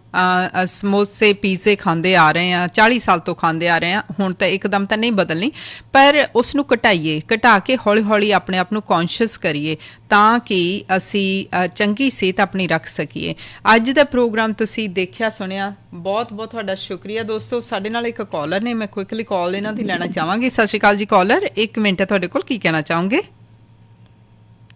ਸਮੋਸੇ ਪੀਜ਼ੇ ਖਾਂਦੇ ਆ ਰਹੇ ਹਾਂ, 40 ਸਾਲ ਤੋਂ ਖਾਂਦੇ ਆ ਰਹੇ ਹਾਂ, ਹੁਣ ਤਾਂ ਇੱਕਦਮ ਤਾਂ ਨਹੀਂ ਬਦਲਣੀ, ਪਰ ਉਸ ਨੂੰ ਘਟਾਈਏ, ਘਟਾ ਕੇ ਹੌਲੀ ਹੌਲੀ ਆਪਣੇ ਆਪ ਨੂੰ ਕੌਨਸ਼ੀਅਸ ਕਰੀਏ ਤਾਂ ਕਿ ਅਸੀਂ ਚੰਗੀ ਸਿਹਤ ਆਪਣੀ ਰੱਖ ਸਕੀਏ। ਅੱਜ ਦਾ ਪ੍ਰੋਗਰਾਮ ਤੁਸੀਂ ਦੇਖਿਆ ਸੁਣਿਆ, ਬਹੁਤ ਬਹੁਤ ਤੁਹਾਡਾ ਸ਼ੁਕਰੀਆ ਦੋਸਤੋ। ਸਾਡੇ ਨਾਲ ਇੱਕ ਕਾਲਰ ਨੇ, ਮੈਂ ਕੁਇਕਲੀ ਕਾਲ ਇਹਨਾਂ ਦੀ ਲੈਣਾ ਚਾਹਾਂਗੀ। ਸਤਿ ਸ਼੍ਰੀ ਅਕਾਲ ਜੀ ਕਾਲਰ, 1 ਮਿੰਟ ਹੈ ਤੁਹਾਡੇ ਕੋਲ, ਕੀ ਕਹਿਣਾ ਚਾਹੋਗੇ?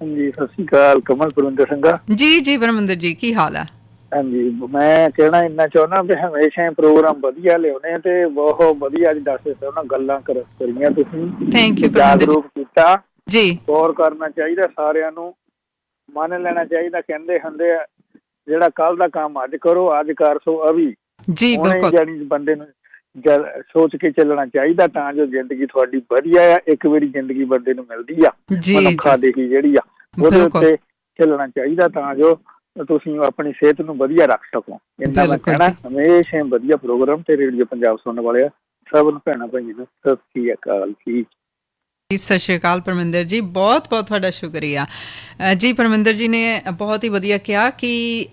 ਹਾਂਜੀ ਸਤਿ ਸ਼੍ਰੀ ਅਕਾਲ, ਕਮਲ ਪਰਵਿੰਦਰ ਸਿੰਘ। ਜੀ ਜੀ ਪਰਮਿੰਦਰ ਜੀ, ਕੀ ਹਾਲ ਹੈ? ਹਾਂਜੀ ਮੈਂ ਕਹਿਣਾ ਇੰਨਾ ਚਾਹੁੰਦਾ ਵੀ ਹਮੇਸ਼ਾ ਪ੍ਰੋਗਰਾਮ ਵਧੀਆ ਲਿਆਉਣੇ ਤੇ ਬਹੁਤ ਵਧੀਆ ਅੱਜ ਦੱਸ ਉਹਨਾਂ ਗੱਲਾਂ ਕਰੀਆਂ ਤੁਸੀਂ। ਥੈਂਕ ਯੂ, ਜਾਗਰੂਕ ਕੀਤਾ ਜੀ। ਗੌਰ ਕਰਨਾ ਚਾਹੀਦਾ, ਸਾਰਿਆਂ ਨੂੰ ਮੰਨ ਲੈਣਾ ਚਾਹੀਦਾ। ਕਹਿੰਦੇ ਹੁੰਦੇ ਆ ਜਿਹੜਾ ਕੱਲ ਦਾ ਕੰਮ ਅੱਜ ਕਰੋ, ਅੱਜ ਕਰ ਸੋ ਅਭੀ। ਜੀ ਬਿਲਕੁਲ, ਜਾਨੀ ਬੰਦੇ ਨੂੰ ਸੋਚ ਕੇ ਚੱਲਣਾ ਚਾਹੀਦਾ ਤਾਂ ਜੋ ਜ਼ਿੰਦਗੀ ਤੁਹਾਡੀ ਵਧੀਆ ਆ। ਇੱਕ ਵਾਰੀ ਜ਼ਿੰਦਗੀ ਬੰਦੇ ਨੂੰ ਮਿਲਦੀ ਆ, ਮਨੁੱਖਾ ਦੀ ਜਿਹੜੀ ਆ, ਉਹਦੇ ਉੱਤੇ ਚੱਲਣਾ ਚਾਹੀਦਾ ਤਾਂ ਜੋ ਤੁਸੀਂ ਆਪਣੀ ਸਿਹਤ ਨੂੰ ਵਧੀਆ ਰੱਖ ਸਕੋ। ਇੰਨਾ ਮੈਂ ਕਹਿਣਾ। ਹਮੇਸ਼ਾ ਵਧੀਆ ਪ੍ਰੋਗਰਾਮ ਤੇ ਰੇਡੀਓ ਪੰਜਾਬ ਸੁਣਨ ਵਾਲੇ ਸਭ ਨੂੰ ਭੈਣਾਂ ਭਾਈ ਨੂੰ ਸਤਿ ਸ਼੍ਰੀ ਅਕਾਲ ਜੀ। ਸਤਿ ਸ਼੍ਰੀ ਅਕਾਲ ਪਰਮਿੰਦਰ ਜੀ, ਬਹੁਤ ਬਹੁਤ ਤੁਹਾਡਾ ਸ਼ੁਕਰੀਆ ਜੀ। ਪਰਮਿੰਦਰ ਜੀ ਨੇ ਬਹੁਤ ਹੀ ਵਧੀਆ ਕਿਹਾ ਕਿ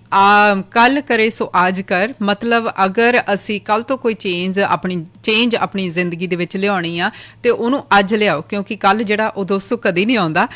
ਕੱਲ ਕਰੇ ਸੋ ਅੱਜ ਕਰ, ਮਤਲਬ ਅਗਰ ਅਸੀਂ ਕੱਲ ਤੋਂ ਕੋਈ ਚੇਂਜ ਆਪਣੀ ਜ਼ਿੰਦਗੀ ਦੇ ਵਿੱਚ ਲਿਆਉਣੀ ਆ ਤੇ ਉਹਨੂੰ ਅੱਜ ਲਿਆਓ, ਕਿਉਂਕਿ ਕੱਲ ਜਿਹੜਾ ਉਹ ਦੋਸਤੋ ਕਦੀ ਨਹੀਂ ਆਉਂਦਾ।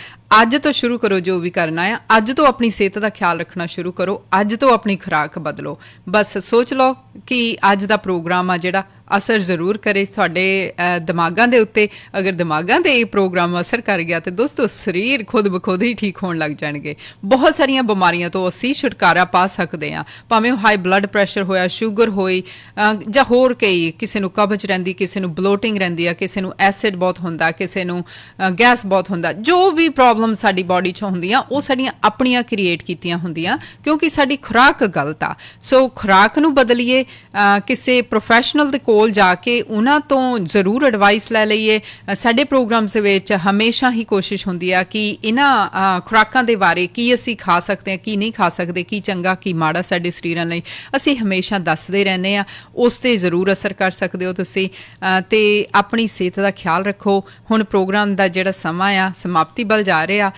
ਅੱਜ ਤੋਂ ਸ਼ੁਰੂ ਕਰੋ ਜੋ ਵੀ ਕਰਨਾ ਆ, ਅੱਜ ਤੋਂ ਆਪਣੀ ਸਿਹਤ ਦਾ ਖਿਆਲ ਰੱਖਣਾ ਸ਼ੁਰੂ ਕਰੋ, ਅੱਜ ਤੋਂ ਆਪਣੀ ਖੁਰਾਕ ਬਦਲੋ। ਬਸ ਸੋਚ ਲਓ ਕਿ ਅੱਜ ਦਾ ਪ੍ਰੋਗਰਾਮ ਆ ਜਿਹੜਾ ਅਸਰ ਜ਼ਰੂਰ ਕਰੇ ਤੁਹਾਡੇ ਦਿਮਾਗਾਂ ਦੇ ਉੱਤੇ। ਅਗਰ ਦਿਮਾਗਾਂ ਤੇ ਇਹ ਪ੍ਰੋਗਰਾਮ ਅਸਰ ਕਰ ਗਿਆ ਤੇ ਦੋਸਤੋ ਸਰੀਰ ਖੁਦ ਬਖੁਦ ਹੀ ਠੀਕ ਹੋਣ ਲੱਗ ਜਾਣਗੇ। ਬਹੁਤ ਸਾਰੀਆਂ ਬਿਮਾਰੀਆਂ ਤੋਂ ਅਸੀਂ ਛੁਟਕਾਰਾ ਪਾ ਸਕਦੇ ਹਾਂ, ਭਾਵੇਂ ਉਹ ਹਾਈ ਬਲੱਡ ਪ੍ਰੈਸ਼ਰ ਹੋਇਆ, ਸ਼ੂਗਰ ਹੋਈ ਜਾਂ ਹੋਰ ਕਈ, ਕਿਸੇ ਨੂੰ ਕਬਜ਼ ਰਹਿੰਦੀ, ਕਿਸੇ ਨੂੰ ਬਲੋਟਿੰਗ ਰਹਿੰਦੀ ਆ, ਕਿਸੇ ਨੂੰ ਐਸਿਡ ਬਹੁਤ ਹੁੰਦਾ, ਕਿਸੇ ਨੂੰ ਗੈਸ ਬਹੁਤ ਹੁੰਦਾ। ਜੋ ਵੀ ਪ੍ਰੋਬਲਮ ਸਾਡੀ ਬਾਡੀ 'ਚ ਹੁੰਦੀਆਂ ਉਹ ਸਾਡੀਆਂ ਆਪਣੀਆਂ ਕ੍ਰੀਏਟ ਕੀਤੀਆਂ ਹੁੰਦੀਆਂ ਕਿਉਂਕਿ ਸਾਡੀ ਖੁਰਾਕ ਗਲਤ ਆ। ਸੋ ਖੁਰਾਕ ਨੂੰ ਬਦਲੀਏ, ਕਿਸੇ ਪ੍ਰੋਫੈਸ਼ਨਲ ਦੇ ਕੋਲ ਜਾ ਕੇ ਉਹਨਾਂ ਤੋਂ ਜ਼ਰੂਰ ਐਡਵਾਈਸ ਲੈ ਲਈਏ। ਸਾਡੇ ਪ੍ਰੋਗਰਾਮਸ ਦੇ ਵਿੱਚ ਹਮੇਸ਼ਾ ਹੀ ਕੋਸ਼ਿਸ਼ ਹੁੰਦੀ ਆ ਕਿ ਇਹਨਾਂ ਖੁਰਾਕਾਂ ਦੇ ਬਾਰੇ ਕੀ ਅਸੀਂ ਖਾ ਸਕਦੇ ਹਾਂ, ਕੀ ਨਹੀਂ ਖਾ ਸਕਦੇ, ਕੀ ਚੰਗਾ ਕੀ ਮਾੜਾ ਸਾਡੇ ਸਰੀਰਾਂ ਲਈ, ਅਸੀਂ ਹਮੇਸ਼ਾ ਦੱਸਦੇ ਰਹਿੰਦੇ ਹਾਂ। ਉਸ 'ਤੇ ਜ਼ਰੂਰ ਅਸਰ ਕਰ ਸਕਦੇ ਹੋ ਤੁਸੀਂ ਤੇ ਆਪਣੀ ਸਿਹਤ ਦਾ ਖਿਆਲ ਰੱਖੋ। ਹੁਣ ਪ੍ਰੋਗਰਾਮ ਦਾ ਜਿਹੜਾ ਸਮਾਂ ਆ ਸਮਾਪਤੀ ਵੱਲ ਜਾ ਰਿਹਾ।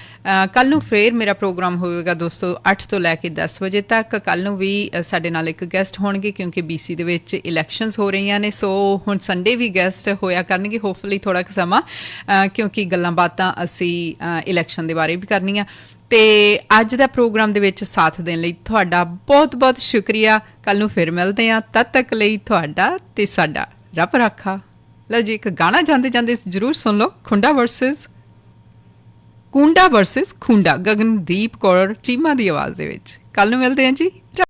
ਕੱਲ੍ਹ ਨੂੰ ਫਿਰ ਮੇਰਾ ਪ੍ਰੋਗਰਾਮ ਹੋਵੇਗਾ ਦੋਸਤੋ 8 ਤੋਂ ਲੈ ਕੇ 10 ਵਜੇ ਤੱਕ। ਕੱਲ੍ਹ ਨੂੰ ਵੀ ਸਾਡੇ ਨਾਲ ਇੱਕ ਗੈਸਟ ਹੋਣਗੇ ਕਿਉਂਕਿ BC ਦੇ ਵਿੱਚ ਇਲੈਕਸ਼ਨਸ ਹੋ ਰਹੀਆਂ ਨੇ। ਸੋ ਹੁਣ ਸੰਡੇ ਵੀ ਗੈਸਟ ਹੋਇਆ ਕਰਨਗੇ, ਹੋਪਫੁਲੀ ਥੋੜ੍ਹਾ ਕੁ ਸਮਾਂ, ਕਿਉਂਕਿ ਗੱਲਾਂ ਬਾਤਾਂ ਅਸੀਂ ਇਲੈਕਸ਼ਨ ਦੇ ਬਾਰੇ ਵੀ ਕਰਨੀਆਂ। ਤੇ ਅੱਜ ਦਾ ਪ੍ਰੋਗਰਾਮ ਦੇ ਵਿੱਚ ਸਾਥ ਦੇਣ ਲਈ ਤੁਹਾਡਾ ਬਹੁਤ ਬਹੁਤ ਸ਼ੁਕਰੀਆ। ਕੱਲ੍ਹ ਨੂੰ ਫਿਰ ਮਿਲਦੇ ਹਾਂ, ਤਦ ਤੱਕ ਲਈ ਤੁਹਾਡਾ ਤੇ ਸਾਡਾ ਰੱਬ ਰਾਖਾ। ਲਓ ਜੀ, ਇੱਕ ਗਾਣਾ ਜਾਂਦੇ ਜਾਂਦੇ ਜ਼ਰੂਰ ਸੁਣ ਲਓ, ਕੁੰਡਾ ਵਰਸਸ ਖੁੰਡਾ, ਗਗਨਦੀਪ ਕੌਰ ਚੀਮਾ ਦੀ ਆਵਾਜ਼ ਦੇ ਵਿੱਚ। ਕੱਲ੍ਹ ਨੂੰ ਮਿਲਦੇ ਹਾਂ ਜੀ।